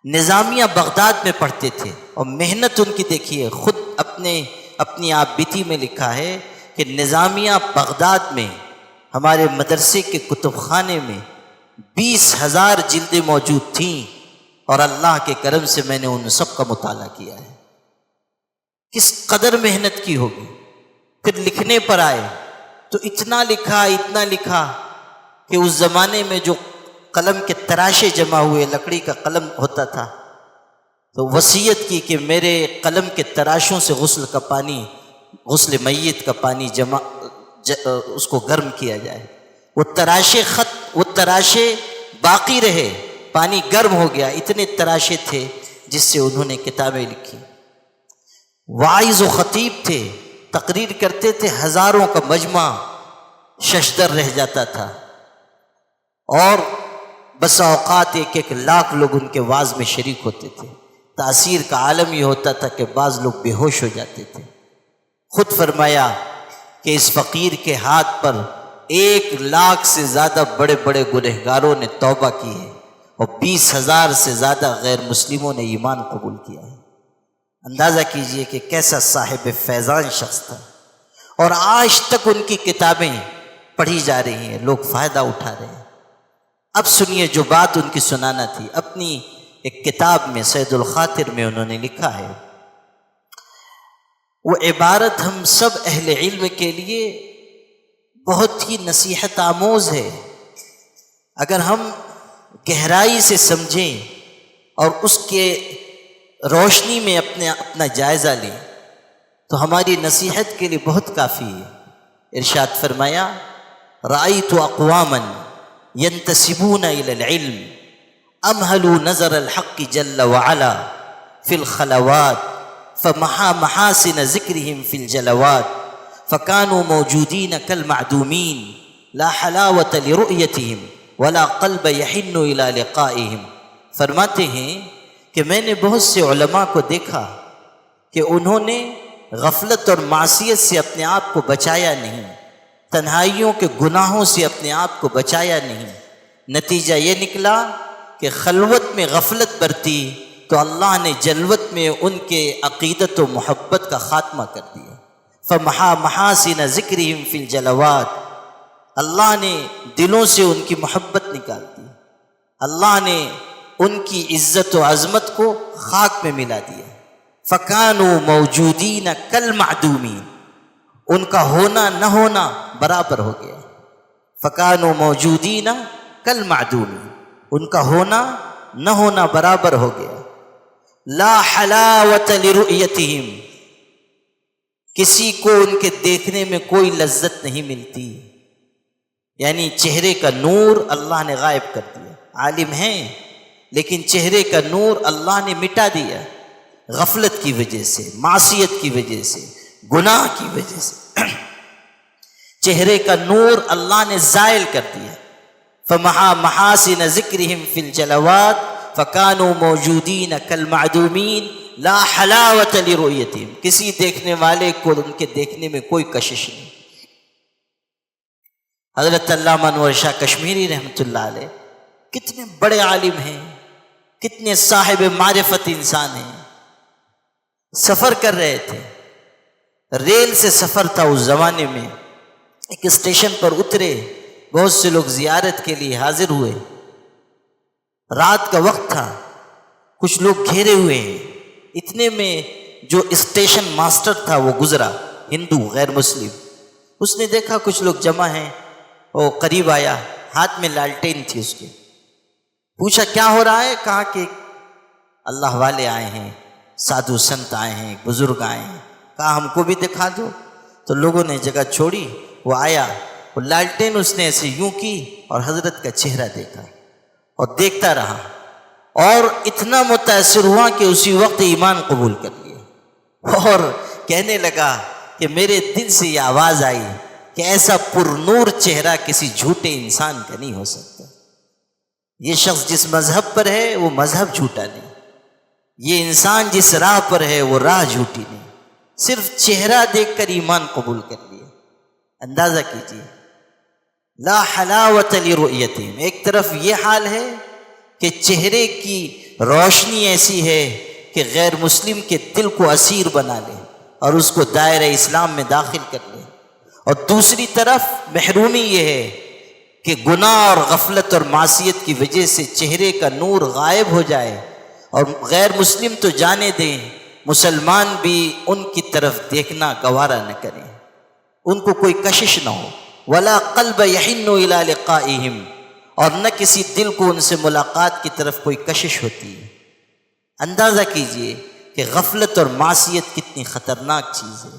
نظامیہ بغداد میں پڑھتے تھے، اور محنت ان کی دیکھیے، خود اپنی آپ بیتی میں لکھا ہے کہ نظامیہ بغداد میں ہمارے مدرسے کے کتب خانے میں 20,000 جلدیں موجود تھیں، اور اللہ کے کرم سے میں نے ان سب کا مطالعہ کیا ہے۔ کس قدر محنت کی ہوگی۔ پھر لکھنے پر آئے تو اتنا لکھا کہ اس زمانے میں جو قلم کے تراشے جمع ہوئے، لکڑی کا قلم ہوتا تھا، تو وصیت کی کہ میرے قلم کے تراشوں سے غسل میت کا پانی اس کو گرم کیا جائے۔ وہ تراشے باقی رہے، پانی گرم ہو گیا، اتنے تراشے تھے جس سے انہوں نے کتابیں لکھی۔ واعظ و خطیب تھے، تقریر کرتے تھے، ہزاروں کا مجمع ششدر رہ جاتا تھا، اور بسا اوقات 1 لاکھ لوگ ان کے وعظ میں شریک ہوتے تھے۔ تاثیر کا عالم یہ ہوتا تھا کہ بعض لوگ بے ہوش ہو جاتے تھے۔ خود فرمایا کہ اس فقیر کے ہاتھ پر 1 لاکھ سے زیادہ بڑے بڑے گنہگاروں نے توبہ کی ہے، اور 20,000 سے زیادہ غیر مسلموں نے ایمان قبول کیا ہے۔ اندازہ کیجئے کہ کیسا صاحب فیضان شخص تھا، اور آج تک ان کی کتابیں پڑھی جا رہی ہیں، لوگ فائدہ اٹھا رہے ہیں۔ اب سنیے جو بات ان کی سنانا تھی، اپنی ایک کتاب میں سید الخاطر میں انہوں نے لکھا ہے وہ عبارت ہم سب اہل علم کے لیے بہت ہی نصیحت آموز ہے۔ اگر ہم گہرائی سے سمجھیں اور اس کے روشنی میں اپنا جائزہ لیں تو ہماری نصیحت کے لیے بہت کافی ہے۔ ارشاد فرمایا رأیت اقواما ينتسبون الى العلم امهلوا نظر الحق جل وعلا في الخلوات فمحا محاسن ذکرهم في الجلوات فكانوا موجودين كالمعدومين لا حلاوة لرؤيتهم ولا قلب يحن الى لقائهم۔ فرماتے ہیں کہ میں نے بہت سے علماء کو دیکھا کہ انہوں نے غفلت اور معصیت سے اپنے آپ کو بچایا نہیں، تنہائیوں کے گناہوں سے اپنے آپ کو بچایا نہیں، نتیجہ یہ نکلا کہ خلوت میں غفلت برتی تو اللہ نے جلوت میں ان کے عقیدت و محبت کا خاتمہ کر دیا۔ فمحا محاسن ذکرہم فی الجلوات، اللہ نے دلوں سے ان کی محبت نکال دی، اللہ نے ان کی عزت و عظمت کو خاک میں ملا دیا۔ فکانوا موجودین کالمعدومین، ان کا ہونا نہ ہونا برابر ہو گیا۔ فکانوا موجودین کالمعدومین، ان کا ہونا نہ ہونا برابر ہو گیا۔ لا حلاوت لرؤیتہم، کسی کو ان کے دیکھنے میں کوئی لذت نہیں ملتی، یعنی چہرے کا نور اللہ نے غائب کر دیا۔ عالم ہیں لیکن چہرے کا نور اللہ نے مٹا دیا، غفلت کی وجہ سے، معصیت کی وجہ سے، گناہ کی وجہ سے چہرے کا نور اللہ نے زائل کر دیا۔ فمحا محاسن ذکرہم فی الجلوات فکانوا موجودین کالمعدومین لا حلاوت لرؤیتہم، کسی دیکھنے والے کو ان کے دیکھنے میں کوئی کشش نہیں۔ حضرت علامہ انور شاہ کشمیری رحمۃ اللہ علیہ کتنے بڑے عالم ہیں، کتنے صاحب معرفت انسان ہیں۔ سفر کر رہے تھے، ریل سے سفر تھا اس زمانے میں، ایک اسٹیشن پر اترے، بہت سے لوگ زیارت کے لیے حاضر ہوئے، رات کا وقت تھا، کچھ لوگ گھیرے ہوئے ہیں۔ اتنے میں جو اسٹیشن ماسٹر تھا وہ گزرا، ہندو غیر مسلم، اس نے دیکھا کچھ لوگ جمع ہیں، وہ قریب آیا، ہاتھ میں لالٹین تھی اس کے، پوچھا کیا ہو رہا ہے؟ کہا کہ اللہ والے آئے ہیں، سادھو سنت آئے ہیں، بزرگ آئے ہیں۔ کہا ہم کو بھی دکھا دو، تو لوگوں نے جگہ چھوڑی، وہ آیا، وہ لالٹین اس نے ایسے یوں کی اور حضرت کا چہرہ دیکھا اور دیکھتا رہا، اور اتنا متاثر ہوا کہ اسی وقت ایمان قبول کر لیا، اور کہنے لگا کہ میرے دل سے یہ آواز آئی کہ ایسا پر نور چہرہ کسی جھوٹے انسان کا نہیں ہو سکتا۔ یہ شخص جس مذہب پر ہے وہ مذہب جھوٹا نہیں، یہ انسان جس راہ پر ہے وہ راہ جھوٹی نہیں، صرف چہرہ دیکھ کر ایمان قبول کر لیا۔ اندازہ کیجیے، لا حلاوت لرؤیتہم، ایک طرف یہ حال ہے کہ چہرے کی روشنی ایسی ہے کہ غیر مسلم کے دل کو اسیر بنا لے اور اس کو دائرہ اسلام میں داخل کر لے، اور دوسری طرف محرومی یہ ہے کہ گناہ اور غفلت اور معصیت کی وجہ سے چہرے کا نور غائب ہو جائے، اور غیر مسلم تو جانے دیں، مسلمان بھی ان کی طرف دیکھنا گوارا نہ کریں، ان کو کوئی کشش نہ ہو۔ ولا قلب یحن الی لقائہم، اور نہ کسی دل کو ان سے ملاقات کی طرف کوئی کشش ہوتی ہے۔ اندازہ کیجئے کہ غفلت اور معصیت کتنی خطرناک چیز ہے،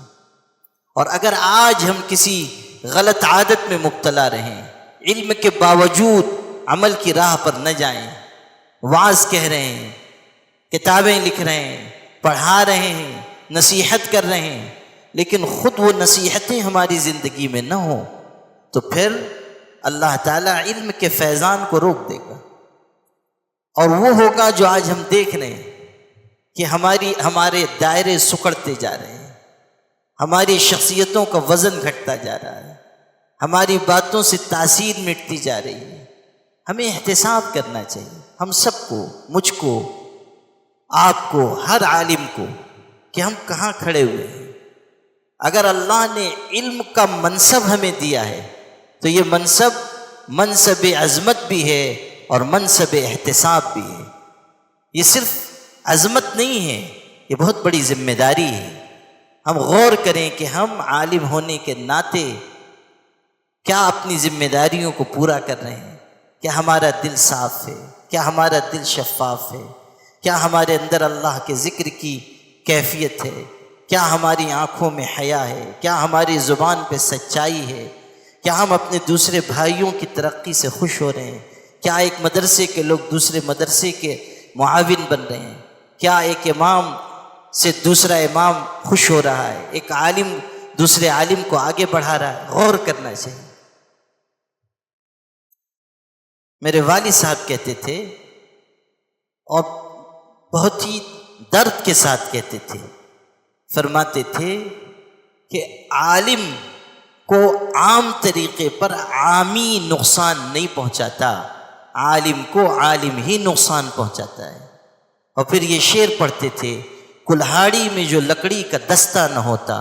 اور اگر آج ہم کسی غلط عادت میں مبتلا رہیں، علم کے باوجود عمل کی راہ پر نہ جائیں، وعظ کہہ رہے ہیں، کتابیں لکھ رہے ہیں، پڑھا رہے ہیں، نصیحت کر رہے ہیں، لیکن خود وہ نصیحتیں ہماری زندگی میں نہ ہوں، تو پھر اللہ تعالیٰ علم کے فیضان کو روک دے گا، اور وہ ہوگا جو آج ہم دیکھ رہے ہیں کہ ہمارے دائرے سکڑتے جا رہے ہیں، ہماری شخصیتوں کا وزن گھٹتا جا رہا ہے، ہماری باتوں سے تاثیر مٹتی جا رہی ہے۔ ہمیں احتساب کرنا چاہیے، ہم سب کو، مجھ کو، آپ کو، ہر عالم کو، کہ ہم کہاں کھڑے ہوئے ہیں۔ اگر اللہ نے علم کا منصب ہمیں دیا ہے تو یہ منصب عظمت بھی ہے اور منصب احتساب بھی ہے۔ یہ صرف عظمت نہیں ہے، یہ بہت بڑی ذمہ داری ہے۔ ہم غور کریں کہ ہم عالم ہونے کے ناطے کیا اپنی ذمہ داریوں کو پورا کر رہے ہیں؟ کیا ہمارا دل صاف ہے؟ کیا ہمارا دل شفاف ہے؟ کیا ہمارے اندر اللہ کے ذکر کی کیفیت ہے؟ کیا ہماری آنکھوں میں حیا ہے؟ کیا ہماری زبان پہ سچائی ہے؟ کیا ہم اپنے دوسرے بھائیوں کی ترقی سے خوش ہو رہے ہیں؟ کیا ایک مدرسے کے لوگ دوسرے مدرسے کے معاون بن رہے ہیں؟ کیا ایک امام سے دوسرا امام خوش ہو رہا ہے؟ ایک عالم دوسرے عالم کو آگے بڑھا رہا ہے؟ غور کرنا چاہیے۔ میرے والد صاحب کہتے تھے اور بہت ہی درد کے ساتھ کہتے تھے، فرماتے تھے کہ عالم کو عام طریقے پر عامی نقصان نہیں پہنچاتا، عالم کو عالم ہی نقصان پہنچاتا ہے۔ اور پھر یہ شعر پڑھتے تھے، کلہاڑی میں جو لکڑی کا دستہ نہ ہوتا،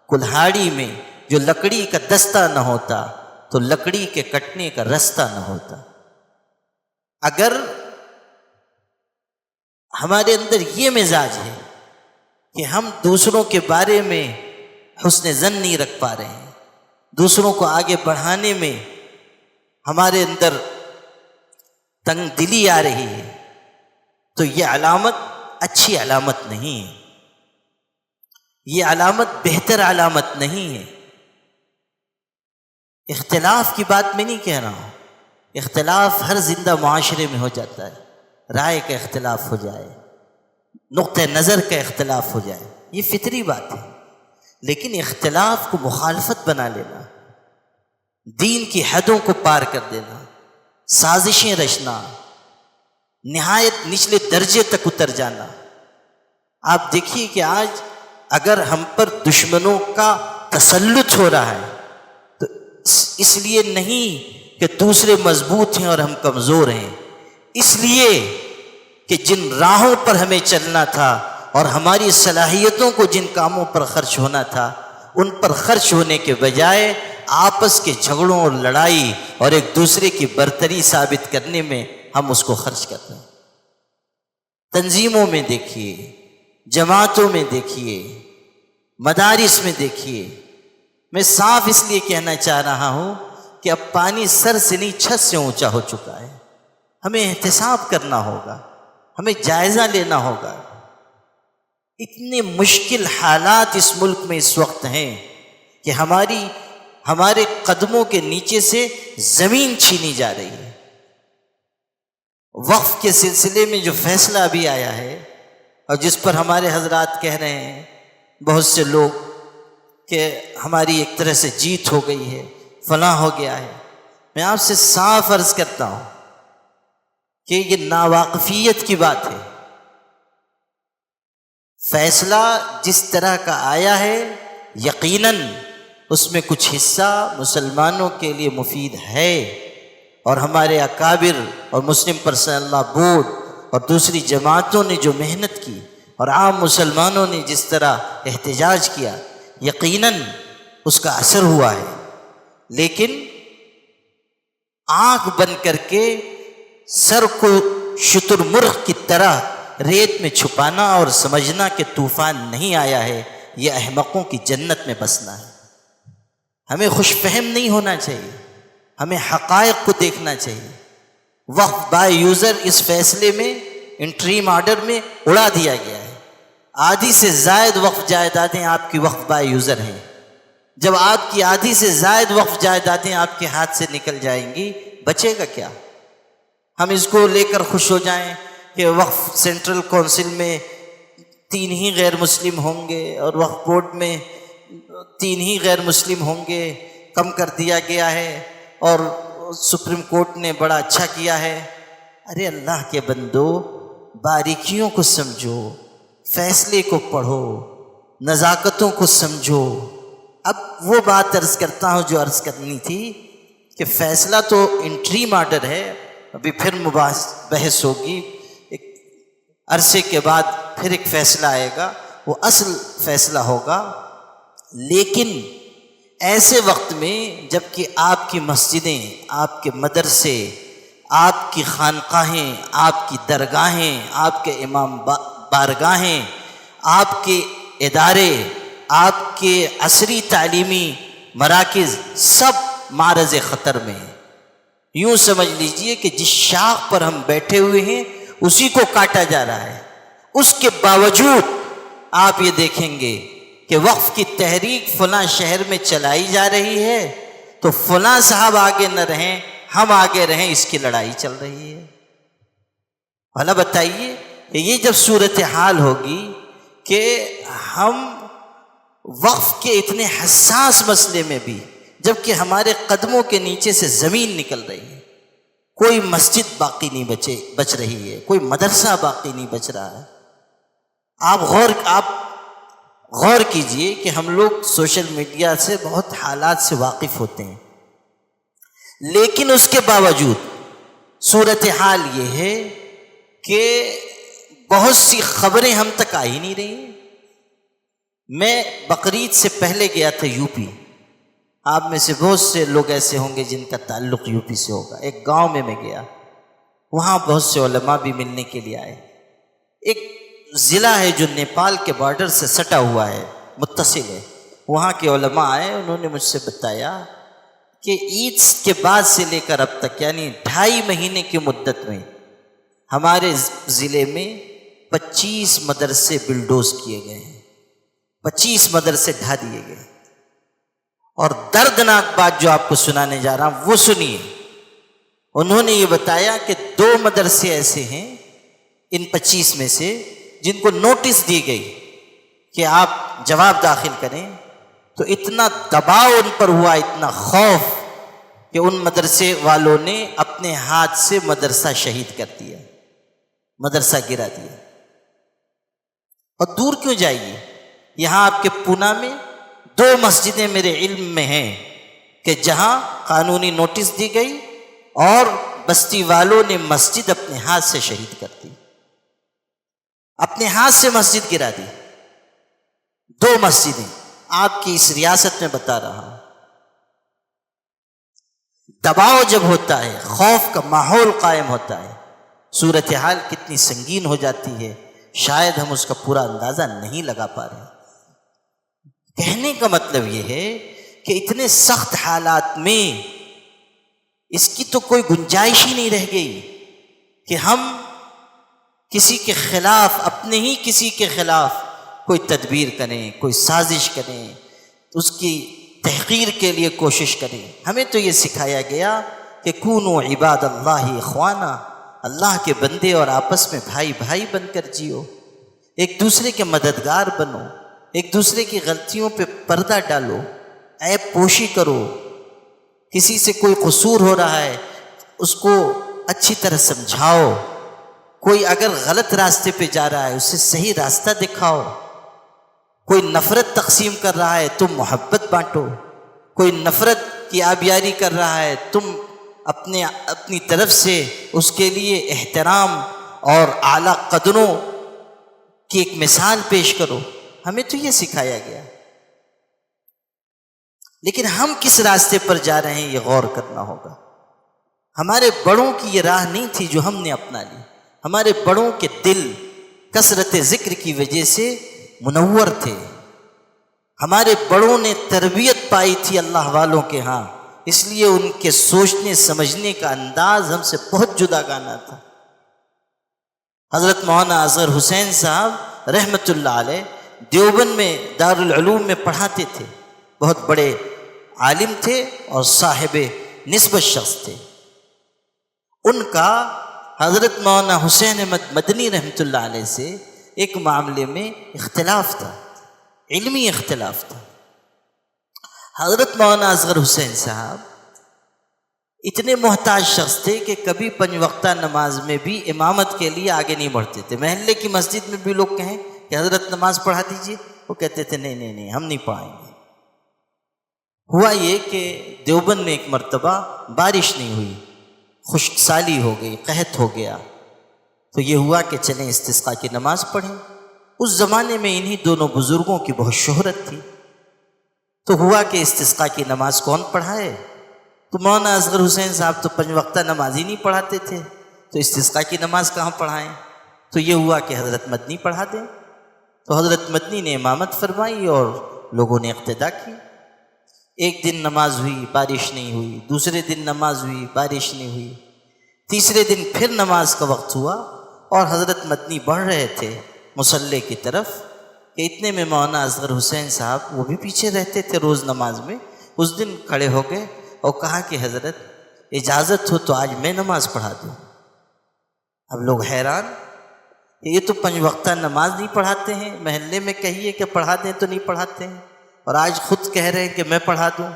کلہاڑی میں جو لکڑی کا دستہ نہ ہوتا تو لکڑی کے کٹنے کا رستہ نہ ہوتا۔ اگر ہمارے اندر یہ مزاج ہے کہ ہم دوسروں کے بارے میں حسن ظن نہیں رکھ پا رہے ہیں، دوسروں کو آگے بڑھانے میں ہمارے اندر تنگ دلی آ رہی ہے، تو یہ علامت اچھی علامت نہیں ہے، یہ علامت بہتر علامت نہیں ہے۔ اختلاف کی بات میں نہیں کہہ رہا ہوں، اختلاف ہر زندہ معاشرے میں ہو جاتا ہے، رائے کا اختلاف ہو جائے، نقطہ نظر کا اختلاف ہو جائے، یہ فطری بات ہے، لیکن اختلاف کو مخالفت بنا لینا، دین کی حدوں کو پار کر دینا، سازشیں رچنا، نہایت نچلے درجے تک اتر جانا۔ آپ دیکھیے کہ آج اگر ہم پر دشمنوں کا تسلط ہو رہا ہے تو اس لیے نہیں کہ دوسرے مضبوط ہیں اور ہم کمزور ہیں، اس لیے کہ جن راہوں پر ہمیں چلنا تھا اور ہماری صلاحیتوں کو جن کاموں پر خرچ ہونا تھا ان پر خرچ ہونے کے بجائے آپس کے جھگڑوں اور لڑائی اور ایک دوسرے کی برتری ثابت کرنے میں ہم اس کو خرچ کرتے ہیں۔ تنظیموں میں دیکھیے، جماعتوں میں دیکھیے، مدارس میں دیکھیے، میں صاف اس لیے کہنا چاہ رہا ہوں کہ اب پانی سر سے نہیں چھت سے اونچا ہو چکا ہے، ہمیں احتساب کرنا ہوگا، ہمیں جائزہ لینا ہوگا۔ اتنے مشکل حالات اس ملک میں اس وقت ہیں کہ ہمارے قدموں کے نیچے سے زمین چھینی جا رہی ہے۔ وقف کے سلسلے میں جو فیصلہ ابھی آیا ہے اور جس پر ہمارے حضرات کہہ رہے ہیں بہت سے لوگ کہ ہماری ایک طرح سے جیت ہو گئی ہے، فلاں ہو گیا ہے، میں آپ سے صاف عرض کرتا ہوں کہ یہ ناواقفیت کی بات ہے۔ فیصلہ جس طرح کا آیا ہے یقیناً اس میں کچھ حصہ مسلمانوں کے لیے مفید ہے، اور ہمارے اکابر اور مسلم پرسنل لا بورڈ اور دوسری جماعتوں نے جو محنت کی اور عام مسلمانوں نے جس طرح احتجاج کیا یقیناً اس کا اثر ہوا ہے، لیکن آنکھ بند کر کے سر کو شتر مرغ کی طرح ریت میں چھپانا اور سمجھنا کہ طوفان نہیں آیا ہے یہ احمقوں کی جنت میں بسنا ہے۔ ہمیں خوش فہم نہیں ہونا چاہیے، ہمیں حقائق کو دیکھنا چاہیے۔ وقف بائی یوزر اس فیصلے میں انٹریم آرڈر میں اڑا دیا گیا ہے، آدھی سے زائد وقف جائیدادیں آپ کی وقف بائی یوزر ہیں۔ جب آپ کی آدھی سے زائد وقف جائیدادیں آپ کے ہاتھ سے نکل جائیں گی بچے گا کیا؟ ہم اس کو لے کر خوش ہو جائیں کہ وقف سینٹرل کونسل میں 3 ہی غیر مسلم ہوں گے اور وقف بورڈ میں 3 ہی غیر مسلم ہوں گے، کم کر دیا گیا ہے اور سپریم کورٹ نے بڑا اچھا کیا ہے۔ ارے اللہ کے بندو، باریکیوں کو سمجھو، فیصلے کو پڑھو، نزاکتوں کو سمجھو۔ اب وہ بات عرض کرتا ہوں جو عرض کرنی تھی کہ فیصلہ تو انٹریم آرڈر ہے، ابھی پھر بحث ہوگی، ایک عرصے کے بعد پھر ایک فیصلہ آئے گا، وہ اصل فیصلہ ہوگا۔ لیکن ایسے وقت میں جب کہ آپ کی مسجدیں، آپ کے مدرسے، آپ کی خانقاہیں، آپ کی درگاہیں، آپ کے امام بارگاہیں، آپ کے ادارے آپ کے عصری تعلیمی مراکز سب معرض خطر میں ہیں۔ یوں سمجھ لیجئے کہ جس شاخ پر ہم بیٹھے ہوئے ہیں اسی کو کاٹا جا رہا ہے۔ اس کے باوجود آپ یہ دیکھیں گے کہ وقف کی تحریک فلاں شہر میں چلائی جا رہی ہے تو فلاں صاحب آگے نہ رہیں، ہم آگے رہیں، اس کی لڑائی چل رہی ہے۔ بھلا بتائیے کہ یہ جب صورتحال ہوگی کہ ہم وقف کے اتنے حساس مسئلے میں بھی، جبکہ ہمارے قدموں کے نیچے سے زمین نکل رہی ہے، کوئی مسجد باقی نہیں بچ رہی ہے، کوئی مدرسہ باقی نہیں بچ رہا ہے۔ آپ غور کیجئے کہ ہم لوگ سوشل میڈیا سے بہت حالات سے واقف ہوتے ہیں، لیکن اس کے باوجود صورتحال یہ ہے کہ بہت سی خبریں ہم تک آ ہی نہیں رہی۔ میں بقرعید سے پہلے گیا تھا یو پی۔ آپ میں سے بہت سے لوگ ایسے ہوں گے جن کا تعلق یو پی سے ہوگا۔ ایک گاؤں میں گیا، وہاں بہت سے علماء بھی ملنے کے لیے آئے۔ ایک ضلع ہے جو نیپال کے بارڈر سے سٹا ہوا ہے، متصل ہے، وہاں کے علماء آئے، انہوں نے مجھ سے بتایا کہ عید کے بعد سے لے کر اب تک، یعنی 2.5 مہینے کی مدت میں ہمارے ضلع میں 25 مدرسے بلڈوز کیے گئے ہیں، 25 مدرسے ڈھا دیے گئے۔ اور دردناک بات جو آپ کو سنانے جا رہا ہوں وہ سنیے۔ انہوں نے یہ بتایا کہ 2 مدرسے ایسے ہیں ان 25 میں سے جن کو نوٹس دی گئی کہ آپ جواب داخل کریں، تو اتنا دباؤ ان پر ہوا، اتنا خوف کہ ان مدرسے والوں نے اپنے ہاتھ سے مدرسہ شہید کر دیا، مدرسہ گرا دیا۔ اور دور کیوں جائیے، یہاں آپ کے پونا میں 2 مسجدیں میرے علم میں ہیں کہ جہاں قانونی نوٹس دی گئی اور بستی والوں نے مسجد اپنے ہاتھ سے شہید کر دی، اپنے ہاتھ سے مسجد گرا دی۔ 2 مسجدیں آپ کی اس ریاست میں بتا رہا ہوں۔ دباؤ جب ہوتا ہے، خوف کا ماحول قائم ہوتا ہے، صورتحال کتنی سنگین ہو جاتی ہے، شاید ہم اس کا پورا اندازہ نہیں لگا پا رہے۔ کہنے کا مطلب یہ ہے کہ اتنے سخت حالات میں اس کی تو کوئی گنجائش ہی نہیں رہ گئی کہ ہم کسی کے خلاف، اپنے ہی کسی کے خلاف کوئی تدبیر کریں، کوئی سازش کریں، اس کی تحقیر کے لیے کوشش کریں۔ ہمیں تو یہ سکھایا گیا کہ کونوا عباد اللہ اخوانا، اللہ کے بندے اور آپس میں بھائی بھائی بن کر جیو، ایک دوسرے کے مددگار بنو، ایک دوسرے کی غلطیوں پہ پردہ ڈالو، عیب پوشی کرو، کسی سے کوئی قصور ہو رہا ہے اس کو اچھی طرح سمجھاؤ، کوئی اگر غلط راستے پہ جا رہا ہے اسے صحیح راستہ دکھاؤ، کوئی نفرت تقسیم کر رہا ہے تم محبت بانٹو، کوئی نفرت کی آبیاری کر رہا ہے تم اپنی طرف سے اس کے لیے احترام اور اعلیٰ قدروں کی ایک مثال پیش کرو۔ ہمیں تو یہ سکھایا گیا، لیکن ہم کس راستے پر جا رہے ہیں یہ غور کرنا ہوگا۔ ہمارے بڑوں کی یہ راہ نہیں تھی جو ہم نے اپنا لی، ہمارے بڑوں کے دل کثرت ذکر کی وجہ سے منور تھے، ہمارے بڑوں نے تربیت پائی تھی اللہ والوں کے ہاں، اس لیے ان کے سوچنے سمجھنے کا انداز ہم سے بہت جدا گانا تھا۔ حضرت مولانا اصغر حسین صاحب رحمۃ اللہ علیہ دیوبند میں دارالعلوم میں پڑھاتے تھے، بہت بڑے عالم تھے اور صاحب نسبت شخص تھے۔ ان کا حضرت مولانا حسین احمد مدنی رحمۃ اللہ علیہ سے ایک معاملے میں اختلاف تھا، علمی اختلاف تھا۔ حضرت مولانا اصغر حسین صاحب اتنے محتاج شخص تھے کہ کبھی 5 وقتہ نماز میں بھی امامت کے لیے آگے نہیں بڑھتے تھے۔ محلے کی مسجد میں بھی لوگ کہیں کہ حضرت نماز پڑھا دیجیے، وہ کہتے تھے نہیں ہم نہیں پڑھائیں گے۔ ہوا یہ کہ دیوبند میں ایک مرتبہ بارش نہیں ہوئی، خشک سالی ہو گئی، قحط ہو گیا، تو یہ ہوا کہ چلیں استسقاء کی نماز پڑھیں۔ اس زمانے میں انہی دونوں بزرگوں کی بہت شہرت تھی، تو ہوا کہ استسقاء کی نماز کون پڑھائے؟ تو مولانا اصغر حسین صاحب تو 5 وقتہ نماز ہی نہیں پڑھاتے تھے، تو استسقاء کی نماز کہاں پڑھائیں؟ تو یہ ہوا کہ حضرت مدنی پڑھا دیں۔ تو حضرت مدنی نے امامت فرمائی اور لوگوں نے اقتدا کی۔ ایک دن نماز ہوئی، بارش نہیں ہوئی، دوسرے دن نماز ہوئی، بارش نہیں ہوئی، تیسرے دن پھر نماز کا وقت ہوا اور حضرت مدنی بڑھ رہے تھے مصلی کی طرف کہ اتنے میں مولانا اصغر حسین صاحب، وہ بھی پیچھے رہتے تھے روز نماز میں، اس دن کھڑے ہو گئے اور کہا کہ حضرت اجازت ہو تو آج میں نماز پڑھا دوں۔ اب لوگ حیران کہ یہ تو 5 وقتہ نماز نہیں پڑھاتے ہیں، محلے میں کہیے کہ پڑھا دیں تو نہیں پڑھاتے ہیں، اور آج خود کہہ رہے ہیں کہ میں پڑھا دوں۔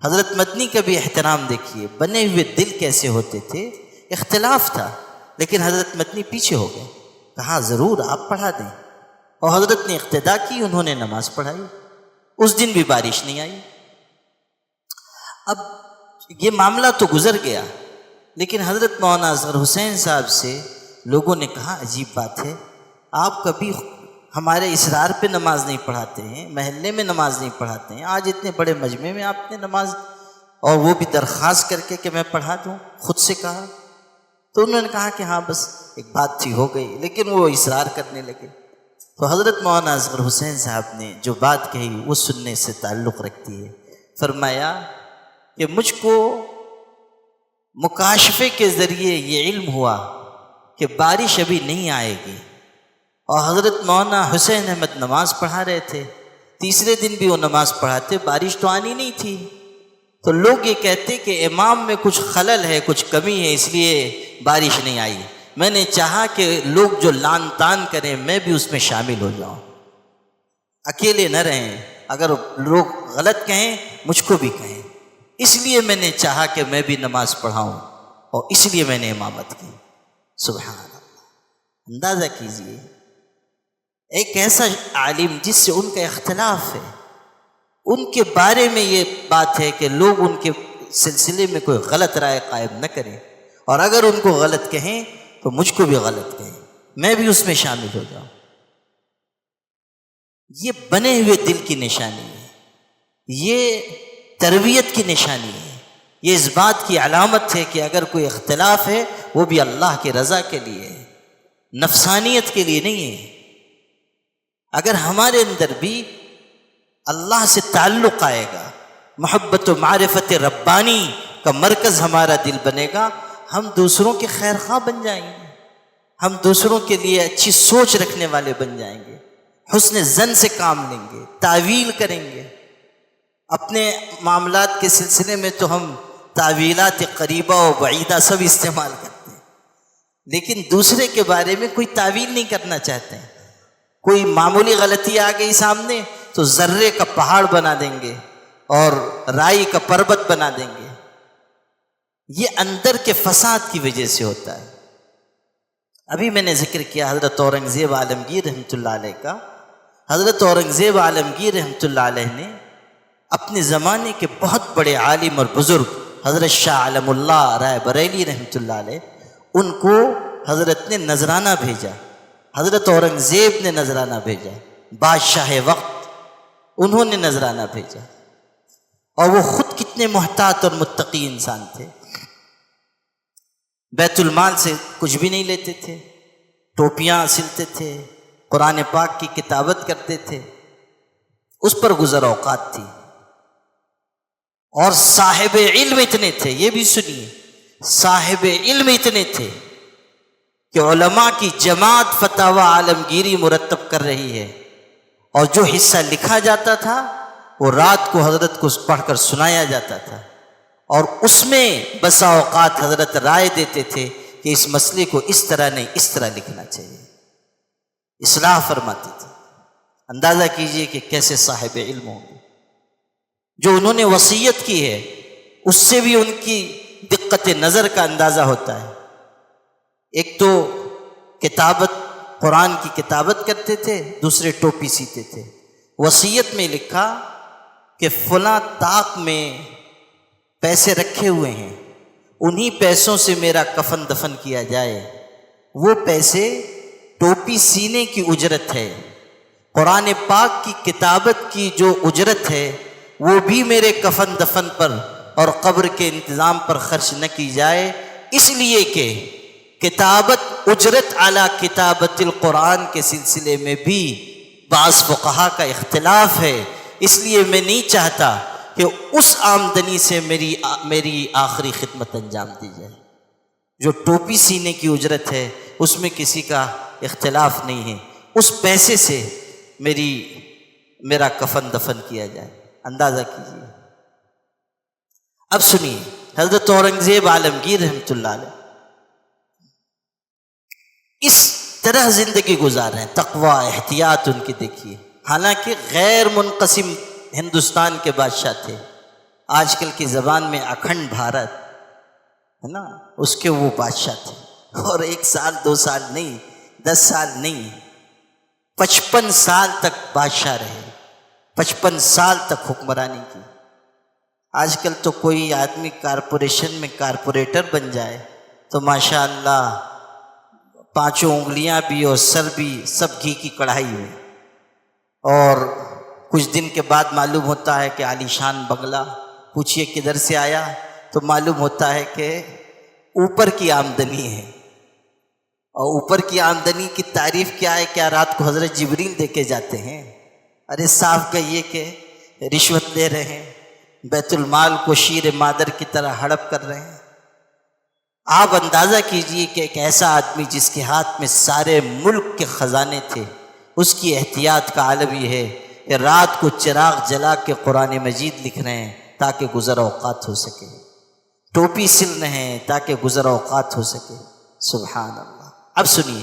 حضرت مدنی کا بھی احترام دیکھیے، بنے ہوئے دل کیسے ہوتے تھے، اختلاف تھا لیکن حضرت مدنی پیچھے ہو گئے، کہا ضرور آپ پڑھا دیں، اور حضرت نے اقتدا کی، انہوں نے نماز پڑھائی۔ اس دن بھی بارش نہیں آئی۔ اب یہ معاملہ تو گزر گیا، لیکن حضرت مولانا اصغر حسین صاحب سے لوگوں نے کہا عجیب بات ہے، آپ کبھی ہمارے اصرار پہ نماز نہیں پڑھاتے ہیں، محلے میں نماز نہیں پڑھاتے ہیں، آج اتنے بڑے مجمع میں آپ نے نماز، اور وہ بھی درخواست کر کے کہ میں پڑھا دوں، خود سے کہا۔ تو انہوں نے کہا کہ ہاں بس ایک بات تھی ہو گئی، لیکن وہ اصرار کرنے لگے۔ تو حضرت مولانا اصغر حسین صاحب نے جو بات کہی وہ سننے سے تعلق رکھتی ہے۔ فرمایا کہ مجھ کو مکاشفے کے ذریعے یہ علم ہوا کہ بارش ابھی نہیں آئے گی، اور حضرت مولانا حسین احمد نماز پڑھا رہے تھے، تیسرے دن بھی وہ نماز پڑھاتے، بارش تو آنی نہیں تھی۔ تو لوگ یہ کہتے کہ امام میں کچھ خلل ہے، کچھ کمی ہے، اس لیے بارش نہیں آئی۔ میں نے چاہا کہ لوگ جو لان تان کریں میں بھی اس میں شامل ہو جاؤں، اکیلے نہ رہیں، اگر لوگ غلط کہیں مجھ کو بھی کہیں، اس لیے میں نے چاہا کہ میں بھی نماز پڑھاؤں، اور اس لیے میں نے امامت کی۔ سبحان اللہ، اندازہ کیجئے ایک ایسا عالم جس سے ان کا اختلاف ہے، ان کے بارے میں یہ بات ہے کہ لوگ ان کے سلسلے میں کوئی غلط رائے قائم نہ کریں، اور اگر ان کو غلط کہیں تو مجھ کو بھی غلط کہیں، میں بھی اس میں شامل ہو جاؤں۔ یہ بنے ہوئے دل کی نشانی ہے، یہ تربیت کی نشانی ہے، یہ اس بات کی علامت ہے کہ اگر کوئی اختلاف ہے وہ بھی اللہ کی رضا کے لیے ہے، نفسانیت کے لیے نہیں ہے۔ اگر ہمارے اندر بھی اللہ سے تعلق آئے گا، محبت و معرفت ربانی کا مرکز ہمارا دل بنے گا، ہم دوسروں کے خیر خواہ بن جائیں گے، ہم دوسروں کے لیے اچھی سوچ رکھنے والے بن جائیں گے، حسن ظن سے کام لیں گے، تعویل کریں گے۔ اپنے معاملات کے سلسلے میں تو ہم تعویلات قریبہ و بعیدہ سب استعمال کرتے ہیں، لیکن دوسرے کے بارے میں کوئی تعویل نہیں کرنا چاہتے ہیں۔ کوئی معمولی غلطی آ گئی سامنے تو ذرے کا پہاڑ بنا دیں گے اور رائی کا پربت بنا دیں گے۔ یہ اندر کے فساد کی وجہ سے ہوتا ہے۔ ابھی میں نے ذکر کیا حضرت اورنگزیب عالمگیر رحمۃ اللہ علیہ کا۔ حضرت اورنگزیب عالمگیر رحمۃ اللہ علیہ نے اپنے زمانے کے بہت بڑے عالم اور بزرگ حضرت شاہ علم اللہ رائے بریلی رحمۃ اللہ علیہ، ان کو حضرت نے نذرانہ بھیجا، حضرت اورنگزیب نے نذرانہ بھیجا، بادشاہ وقت انہوں نے نذرانہ بھیجا، اور وہ خود کتنے محتاط اور متقی انسان تھے۔ بیت المال سے کچھ بھی نہیں لیتے تھے، ٹوپیاں سلتے تھے، قرآن پاک کی کتابت کرتے تھے، اس پر گزر اوقات تھی۔ اور صاحب علم اتنے تھے، یہ بھی سنیے، صاحب علم اتنے تھے کہ علماء کی جماعت فتاوی عالمگیری مرتب کر رہی ہے، اور جو حصہ لکھا جاتا تھا وہ رات کو حضرت کو پڑھ کر سنایا جاتا تھا، اور اس میں بسا اوقات حضرت رائے دیتے تھے کہ اس مسئلے کو اس طرح نہیں اس طرح لکھنا چاہیے، اصلاح فرماتے تھے۔ اندازہ کیجئے کہ کیسے صاحب علم ہوں گے۔ جو انہوں نے وصیت کی ہے اس سے بھی ان کی دقت نظر کا اندازہ ہوتا ہے۔ ایک تو کتابت، قرآن کی کتابت کرتے تھے، دوسرے ٹوپی سیتے تھے۔ وصیت میں لکھا کہ فلاں طاق میں پیسے رکھے ہوئے ہیں، انہی پیسوں سے میرا کفن دفن کیا جائے۔ وہ پیسے ٹوپی سینے کی اجرت ہے، قرآن پاک کی کتابت کی جو اجرت ہے وہ بھی میرے کفن دفن پر اور قبر کے انتظام پر خرچ نہ کی جائے، اس لیے کہ کتابت اجرت علی کتابت القرآن کے سلسلے میں بھی بعض فقہا کا اختلاف ہے۔ اس لیے میں نہیں چاہتا کہ اس آمدنی سے میری آخری خدمت انجام دی جائے۔ جو ٹوپی سینے کی اجرت ہے اس میں کسی کا اختلاف نہیں ہے، اس پیسے سے میرا کفن دفن کیا جائے۔ اندازہ کیجیے۔ اب سنیے، حضرت اورنگزیب عالمگیر رحمۃ اللہ علیہ اس طرح زندگی گزار ہیں، تقوی احتیاط ان کی دیکھیے۔ حالانکہ غیر منقسم ہندوستان کے بادشاہ تھے، آج کل کی زبان میں اکھنڈ بھارت ہے نا، اس کے وہ بادشاہ تھے، اور 1 سال 2 سال نہیں، 10 سال نہیں، 55 سال تک بادشاہ رہے، 55 سال تک حکمرانی کی۔ آج کل تو کوئی آدمی کارپوریشن میں کارپوریٹر بن جائے تو ماشاء اللہ 5 انگلیاں بھی اور سر بھی سب گھی کی کڑھائی میں، اور کچھ دن کے بعد معلوم ہوتا ہے کہ عالی شان بنگلہ، پوچھئے کدھر سے آیا تو معلوم ہوتا ہے کہ اوپر کی آمدنی ہے۔ اور اوپر کی آمدنی کی تعریف کیا ہے؟ کیا رات کو حضرت جبریل دے کے جاتے ہیں؟ ارے صاف کہیے کہ رشوت لے رہے ہیں، بیت المال کو شیر مادر کی طرح ہڑپ کر رہے ہیں۔ آپ اندازہ کیجئے کہ ایک ایسا آدمی جس کے ہاتھ میں سارے ملک کے خزانے تھے، اس کی احتیاط کا عالم یہ ہے کہ رات کو چراغ جلا کے قرآن مجید لکھ رہے ہیں تاکہ گزر اوقات ہو سکے، ٹوپی سل رہے ہیں تاکہ گزر اوقات ہو سکے۔ سبحان اللہ۔ اب سنیے،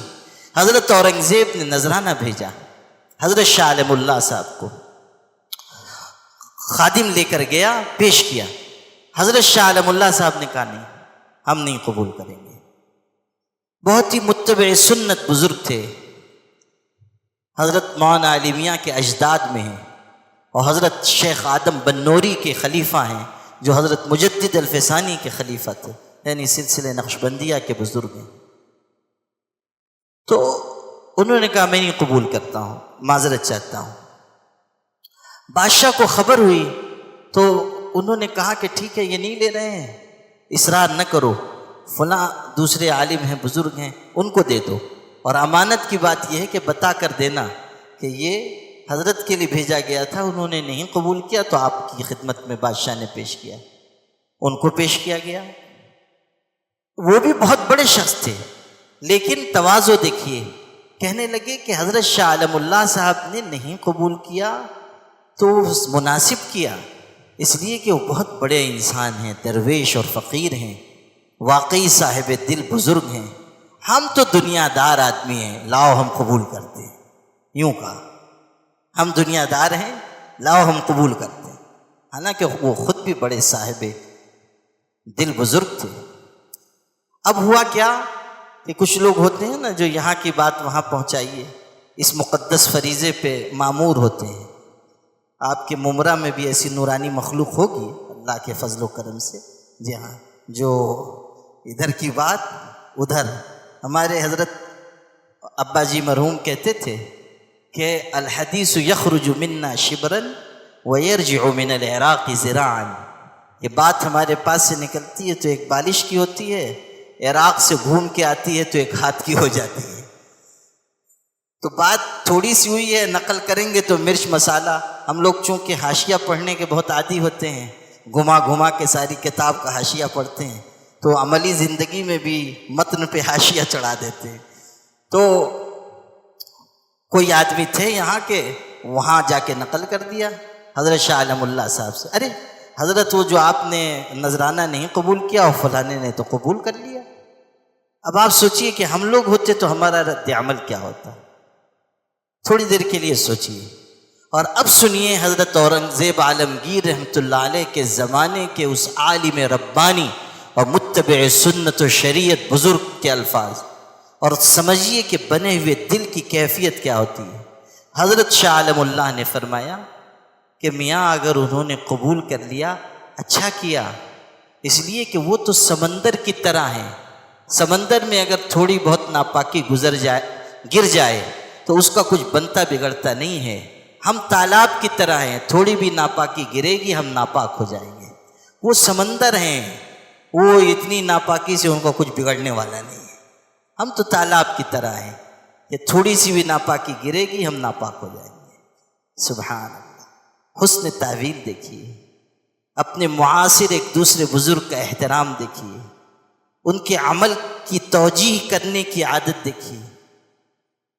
حضرت اورنگزیب نے نذرانہ بھیجا حضرت شاہ عالم اللہ صاحب کو، خادم لے کر گیا، پیش کیا۔ حضرت شاہ عالم اللہ صاحب نے کہا نہیں، ہم نہیں قبول کریں گے۔ بہت ہی متبع سنت بزرگ تھے، حضرت مولانا علی میاں کے اجداد میں ہیں، اور حضرت شیخ آدم بنوری کے خلیفہ ہیں، جو حضرت مجدد الفسانی کے خلیفہ تھے، یعنی سلسلہ نقشبندیہ کے بزرگ ہیں۔ تو انہوں نے کہا میں نہیں قبول کرتا ہوں، معذرت چاہتا ہوں۔ بادشاہ کو خبر ہوئی تو انہوں نے کہا کہ ٹھیک ہے، یہ نہیں لے رہے ہیں، اصرار نہ کرو، فلاں دوسرے عالم ہیں، بزرگ ہیں، ان کو دے دو، اور امانت کی بات یہ ہے کہ بتا کر دینا کہ یہ حضرت کے لیے بھیجا گیا تھا، انہوں نے نہیں قبول کیا تو آپ کی خدمت میں بادشاہ نے پیش کیا۔ ان کو پیش کیا گیا، وہ بھی بہت بڑے شخص تھے، لیکن تواضع دیکھیے، کہنے لگے کہ حضرت شاہ عالم اللہ صاحب نے نہیں قبول کیا تو مناسب کیا، اس لیے کہ وہ بہت بڑے انسان ہیں، درویش اور فقیر ہیں، واقعی صاحب دل بزرگ ہیں، ہم تو دنیا دار آدمی ہیں، لاؤ ہم قبول کرتے ہیں۔ یوں کہا، ہم دنیا دار ہیں، لاؤ ہم قبول کرتے ہیں، حالانکہ وہ خود بھی بڑے صاحب دل بزرگ تھے۔ اب ہوا کیا کہ کچھ لوگ ہوتے ہیں نا جو یہاں کی بات وہاں پہنچائیے، اس مقدس فریضے پہ معمور ہوتے ہیں۔ آپ کے ممرہ میں بھی ایسی نورانی مخلوق ہوگی اللہ کے فضل و کرم سے، جی ہاں، جو ادھر کی بات ادھر۔ ہمارے حضرت ابا جی مرحوم کہتے تھے کہ الحدیث یخرج منا شبرا ویرجع من العراق ذراعا، یہ بات ہمارے پاس سے نکلتی ہے تو ایک بالش کی ہوتی ہے، عراق سے گھوم کے آتی ہے تو ایک ہاتھ کی ہو جاتی ہے۔ تو بات تھوڑی سی ہوئی ہے، نقل کریں گے تو مرچ مسالہ۔ ہم لوگ چونکہ حاشیہ پڑھنے کے بہت عادی ہوتے ہیں، گھما گھما کے ساری کتاب کا حاشیہ پڑھتے ہیں، تو عملی زندگی میں بھی متن پہ حاشیہ چڑھا دیتے ہیں۔ تو کوئی آدمی تھے یہاں کے، وہاں جا کے نقل کر دیا حضرت شاہ عالم اللہ صاحب سے، ارے حضرت وہ جو آپ نے نذرانہ نہیں قبول کیا اور فلانے نے تو قبول کر لیا۔ اب آپ سوچئے کہ ہم لوگ ہوتے تو ہمارا رد عمل کیا ہوتا، تھوڑی دیر کے لیے سوچئے۔ اور اب سنیے حضرت اورنگزیب عالمگیر رحمۃ اللہ علیہ کے زمانے کے اس عالم ربانی اور متبع سنت و شریعت بزرگ کے الفاظ، اور سمجھیے کہ بنے ہوئے دل کی کیفیت کیا ہوتی ہے۔ حضرت شاہ عالم اللہ نے فرمایا کہ میاں اگر انہوں نے قبول کر لیا اچھا کیا، اس لیے کہ وہ تو سمندر کی طرح ہیں، سمندر میں اگر تھوڑی بہت ناپاکی گر جائے تو اس کا کچھ بنتا بگڑتا نہیں ہے۔ ہم تالاب کی طرح ہیں، تھوڑی بھی ناپاکی گرے گی ہم ناپاک ہو جائیں گے۔ وہ سمندر ہیں، وہ اتنی ناپاکی سے ان کو کچھ بگڑنے والا نہیں ہے۔ ہم تو تالاب کی طرح ہیں کہ تھوڑی سی بھی ناپاکی گرے گی ہم ناپاک ہو جائیں گے۔ سبحان اللہ۔ حسن تعویل دیکھیے، اپنے معاصر ایک دوسرے بزرگ کا احترام دیکھیے، ان کے عمل کی توجیہ کرنے کی عادت دیکھیے۔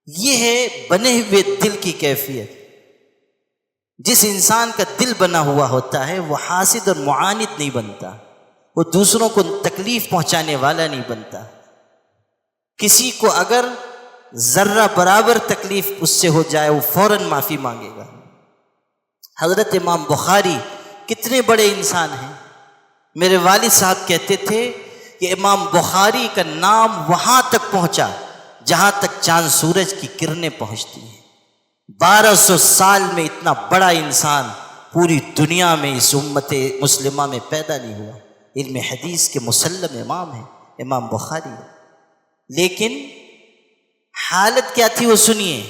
یہ ہے بنے ہوئے دل کی کیفیت۔ جس انسان کا دل بنا ہوا ہوتا ہے وہ حاسد اور معاند نہیں بنتا، وہ دوسروں کو تکلیف پہنچانے والا نہیں بنتا۔ کسی کو اگر ذرہ برابر تکلیف اس سے ہو جائے وہ فوراً معافی مانگے گا۔ حضرت امام بخاری کتنے بڑے انسان ہیں۔ میرے والد صاحب کہتے تھے کہ امام بخاری کا نام وہاں تک پہنچا جہاں تک چاند سورج کی کرنیں پہنچتی ہیں۔ 1200 سال میں اتنا بڑا انسان پوری دنیا میں اس امت مسلمہ میں پیدا نہیں ہوا۔ علم حدیث کے مسلم امام ہیں امام بخاری، لیکن حالت کیا تھی وہ سنیے۔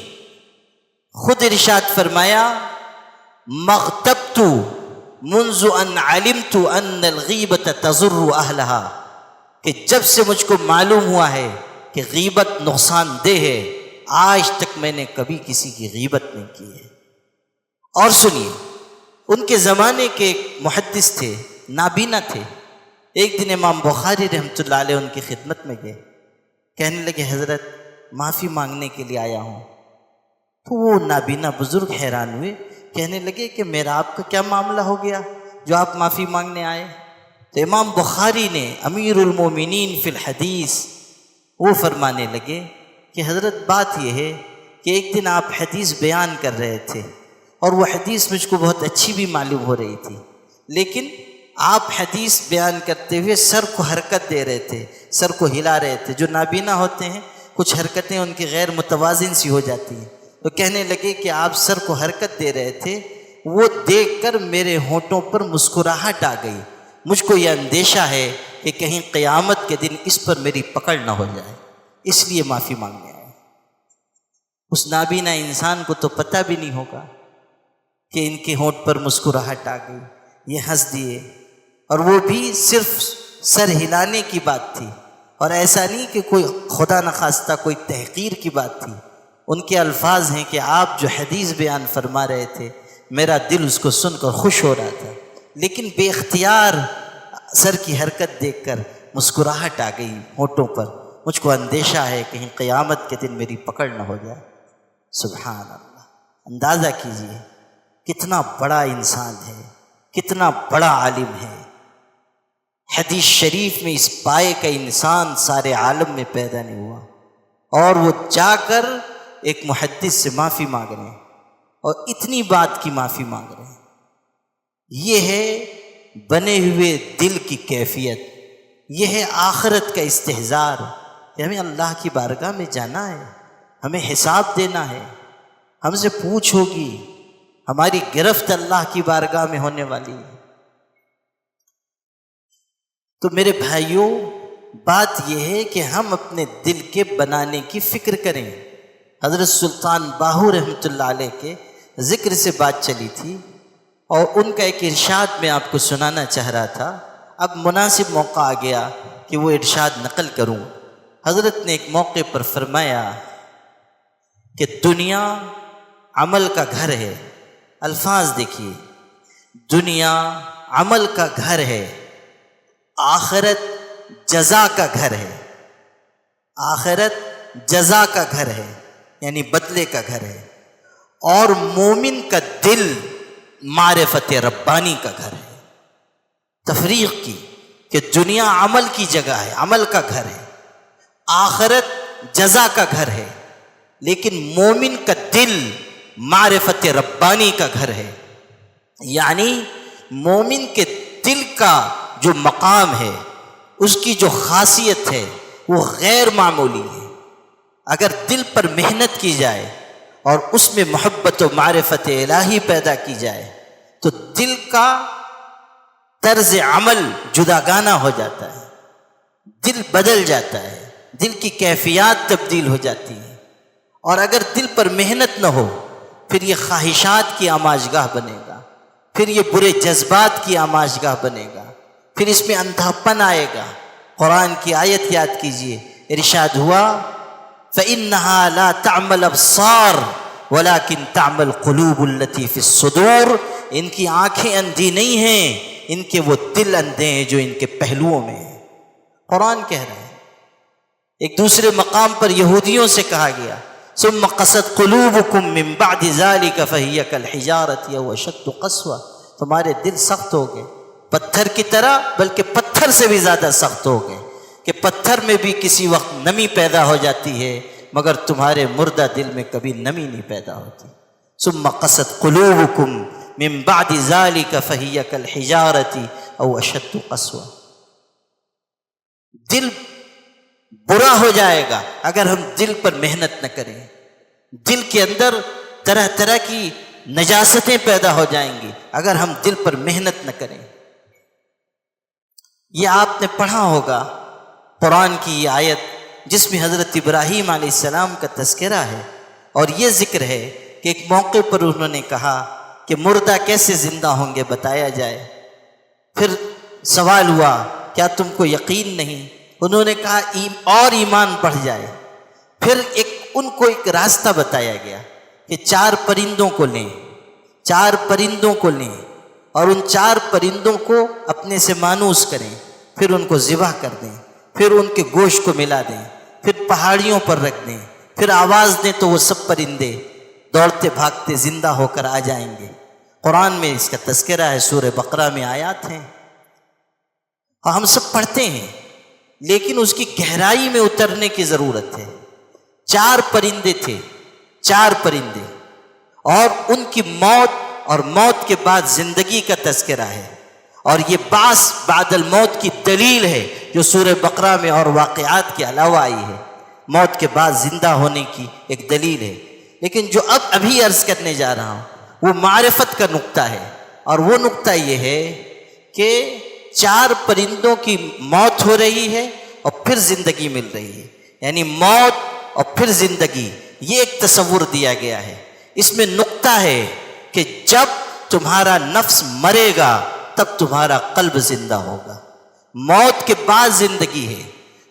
خود ارشاد فرمایا مغتبت منذ ان علمت ان الغیبت تضر اہلها، کہ جب سے مجھ کو معلوم ہوا ہے کہ غیبت نقصان دہ ہے، آج تک میں نے کبھی کسی کی غیبت نہیں کی ہے۔ اور سنیے، ان کے زمانے کے ایک محدث تھے، نابینا تھے۔ ایک دن امام بخاری رحمۃ اللہ علیہ ان کی خدمت میں گئے، کہنے لگے حضرت معافی مانگنے کے لیے آیا ہوں۔ تو وہ نابینا بزرگ حیران ہوئے، کہنے لگے کہ میرا آپ کا کیا معاملہ ہو گیا جو آپ معافی مانگنے آئے؟ تو امام بخاری نے امیر المومنین فی الحدیث وہ فرمانے لگے کہ حضرت بات یہ ہے کہ ایک دن آپ حدیث بیان کر رہے تھے اور وہ حدیث مجھ کو بہت اچھی بھی معلوم ہو رہی تھی، لیکن آپ حدیث بیان کرتے ہوئے سر کو حرکت دے رہے تھے، سر کو ہلا رہے تھے۔ جو نابینا ہوتے ہیں کچھ حرکتیں ان کی غیر متوازن سی ہو جاتی ہیں، تو کہنے لگے کہ آپ سر کو حرکت دے رہے تھے، وہ دیکھ کر میرے ہونٹوں پر مسکراہٹ آ گئی۔ مجھ کو یہ اندیشہ ہے کہ کہیں قیامت کے دن اس پر میری پکڑ نہ ہو جائے، اس لیے معافی مانگنے آئے۔ اس نابینا انسان کو تو پتہ بھی نہیں ہوگا کہ ان کے ہونٹ پر مسکراہٹ آ گئی، یہ ہنس دیے، اور وہ بھی صرف سر ہلانے کی بات تھی، اور ایسا نہیں کہ کوئی خدا نخواستہ کوئی تحقیر کی بات تھی۔ ان کے الفاظ ہیں کہ آپ جو حدیث بیان فرما رہے تھے میرا دل اس کو سن کر خوش ہو رہا تھا، لیکن بے اختیار سر کی حرکت دیکھ کر مسکراہٹ آ گئی ہونٹوں پر، مجھ کو اندیشہ ہے کہیں قیامت کے دن میری پکڑ نہ ہو جائے۔ سبحان اللہ، اندازہ کیجئے کتنا بڑا انسان ہے، کتنا بڑا عالم ہے۔ حدیث شریف میں اس پائے کا انسان سارے عالم میں پیدا نہیں ہوا، اور وہ جا کر ایک محدث سے معافی مانگ رہے ہیں، اور اتنی بات کی معافی مانگ رہے ہیں۔ یہ ہے بنے ہوئے دل کی کیفیت، یہ ہے آخرت کا استحضار کہ ہمیں اللہ کی بارگاہ میں جانا ہے، ہمیں حساب دینا ہے، ہم سے پوچھ ہوگی، ہماری گرفت اللہ کی بارگاہ میں ہونے والی ہے۔ تو میرے بھائیوں، بات یہ ہے کہ ہم اپنے دل کے بنانے کی فکر کریں۔ حضرت سلطان باہو رحمۃ اللہ علیہ کے ذکر سے بات چلی تھی، اور ان کا ایک ارشاد میں آپ کو سنانا چاہ رہا تھا۔ اب مناسب موقع آ گیا کہ وہ ارشاد نقل کروں۔ حضرت نے ایک موقع پر فرمایا کہ دنیا عمل کا گھر ہے۔ الفاظ دیکھیے، دنیا عمل کا گھر ہے، آخرت جزا کا گھر ہے۔ آخرت جزا کا گھر ہے، یعنی بدلے کا گھر ہے، اور مومن کا دل معرفت ربانی کا گھر ہے۔ تفریق کی کہ دنیا عمل کی جگہ ہے، عمل کا گھر ہے، آخرت جزا کا گھر ہے، لیکن مومن کا دل معرفت ربانی کا گھر ہے۔ یعنی مومن کے دل کا جو مقام ہے، اس کی جو خاصیت ہے وہ غیر معمولی ہے۔ اگر دل پر محنت کی جائے اور اس میں محبت و معرفت الہی پیدا کی جائے تو دل کا طرز عمل جداگانہ ہو جاتا ہے، دل بدل جاتا ہے، دل کی کیفیات تبدیل ہو جاتی ہے۔ اور اگر دل پر محنت نہ ہو پھر یہ خواہشات کی آماجگاہ بنے گا، پھر یہ برے جذبات کی آماجگاہ بنے گا، پھر اس میں اندھاپن آئے گا۔ قرآن کی آیت یاد کیجئے، ارشاد ہوا فَإِنَّهَا لَا تَعْمَى الْأَبْصَارُ وَلَكِنْ تَعْمَى الْقُلُوبُ الَّتِي فِي الصُّدُورِ ان کی آنکھیں اندھی نہیں ہیں، ان کے وہ دل اندھے ہیں جو ان کے پہلوؤں میں ہیں۔ قرآن کہہ رہا ہے۔ ایک دوسرے مقام پر یہودیوں سے کہا گیا ثم قست قلوبکم من بعد ذلک فہی کالحجارۃ او اشد قسوہ، تمہارے دل سخت ہو گئے پتھر کی طرح، بلکہ پتھر سے بھی زیادہ سخت ہو گئے کہ پتھر میں بھی کسی وقت نمی پیدا ہو جاتی ہے، مگر تمہارے مردہ دل میں کبھی نمی نہیں پیدا ہوتی۔ ثم قست قلوبکم من بعد ذلک فہی کالحجارۃ او اشد قسوہ۔ دل برا ہو جائے گا اگر ہم دل پر محنت نہ کریں، دل کے اندر طرح طرح کی نجاستیں پیدا ہو جائیں گی اگر ہم دل پر محنت نہ کریں۔ یہ آپ نے پڑھا ہوگا قرآن کی یہ آیت جس میں حضرت ابراہیم علیہ السلام کا تذکرہ ہے، اور یہ ذکر ہے کہ ایک موقع پر انہوں نے کہا کہ مردہ کیسے زندہ ہوں گے بتایا جائے۔ پھر سوال ہوا کیا تم کو یقین نہیں؟ انہوں نے کہا اور ایمان بڑھ جائے۔ پھر ان کو ایک راستہ بتایا گیا کہ 4 پرندوں کو لیں، 4 پرندوں کو لیں اور ان 4 پرندوں کو اپنے سے مانوس کریں، پھر ان کو ذبح کر دیں، پھر ان کے گوشت کو ملا دیں، پھر پہاڑیوں پر رکھ دیں، پھر آواز دیں تو وہ سب پرندے دوڑتے بھاگتے زندہ ہو کر آ جائیں گے۔ قرآن میں اس کا تذکرہ ہے، سورہ بقرہ میں آیات ہیں، اور ہم سب پڑھتے ہیں، لیکن اس کی گہرائی میں اترنے کی ضرورت ہے۔ 4 پرندے تھے، 4 پرندے، اور ان کی موت اور موت کے بعد زندگی کا تذکرہ ہے، اور یہ بعث بعد الموت کی دلیل ہے جو سورہ بقرہ میں اور واقعات کے علاوہ آئی ہے، موت کے بعد زندہ ہونے کی ایک دلیل ہے۔ لیکن جو ابھی عرض کرنے جا رہا ہوں وہ معرفت کا نقطہ ہے، اور وہ نقطہ یہ ہے کہ 4 پرندوں کی موت ہو رہی ہے اور پھر زندگی مل رہی ہے، یعنی موت اور پھر زندگی، یہ ایک تصور دیا گیا ہے۔ اس میں نقطہ ہے کہ جب تمہارا نفس مرے گا تب تمہارا قلب زندہ ہوگا، موت کے بعد زندگی ہے،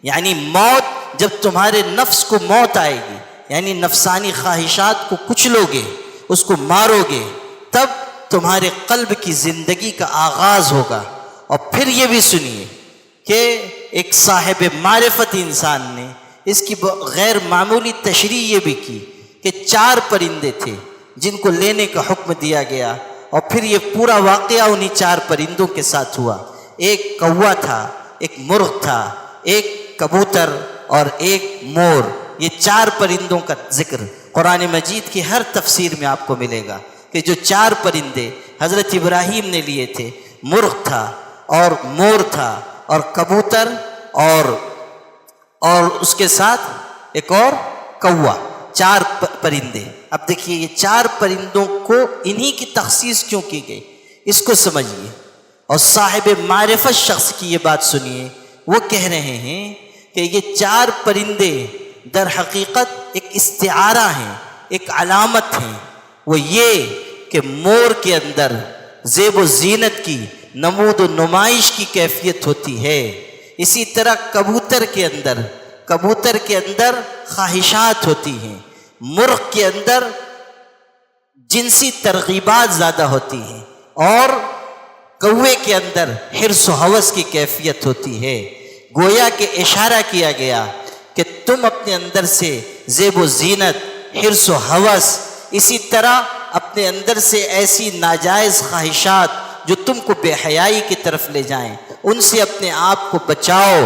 یعنی موت جب تمہارے نفس کو موت آئے گی، یعنی نفسانی خواہشات کو کچلو گے، اس کو مارو گے، تب تمہارے قلب کی زندگی کا آغاز ہوگا۔ اور پھر یہ بھی سنیے کہ ایک صاحب معرفت انسان نے اس کی غیر معمولی تشریح یہ بھی کی کہ 4 پرندے تھے جن کو لینے کا حکم دیا گیا، اور پھر یہ پورا واقعہ انہی 4 پرندوں کے ساتھ ہوا۔ ایک کوا تھا، ایک مرغ تھا، ایک کبوتر اور ایک مور۔ یہ 4 پرندوں کا ذکر قرآن مجید کی ہر تفسیر میں آپ کو ملے گا کہ جو 4 پرندے حضرت ابراہیم نے لیے تھے، مرغ تھا اور مور تھا اور کبوتر اور اس کے ساتھ ایک اور کوا، 4 پرندے۔ اب دیکھیے یہ 4 پرندوں کو انہی کی تخصیص کیوں کی گئی، اس کو سمجھیے، اور صاحب معرفت شخص کی یہ بات سنیے۔ وہ کہہ رہے ہیں کہ یہ 4 پرندے در حقیقت ایک استعارہ ہیں، ایک علامت ہیں۔ وہ یہ کہ مور کے اندر زیب و زینت کی نمود و نمائش کی کیفیت ہوتی ہے، اسی طرح کبوتر کے اندر خواہشات ہوتی ہیں، مرغ کے اندر جنسی ترغیبات زیادہ ہوتی ہیں، اور کوے کے اندر حرص و ہوس کی کیفیت ہوتی ہے۔ گویا کہ اشارہ کیا گیا کہ تم اپنے اندر سے زیب و زینت، حرص و ہوس، اسی طرح اپنے اندر سے ایسی ناجائز خواہشات جو تم کو بے حیائی کی طرف لے جائیں، ان سے اپنے آپ کو بچاؤ۔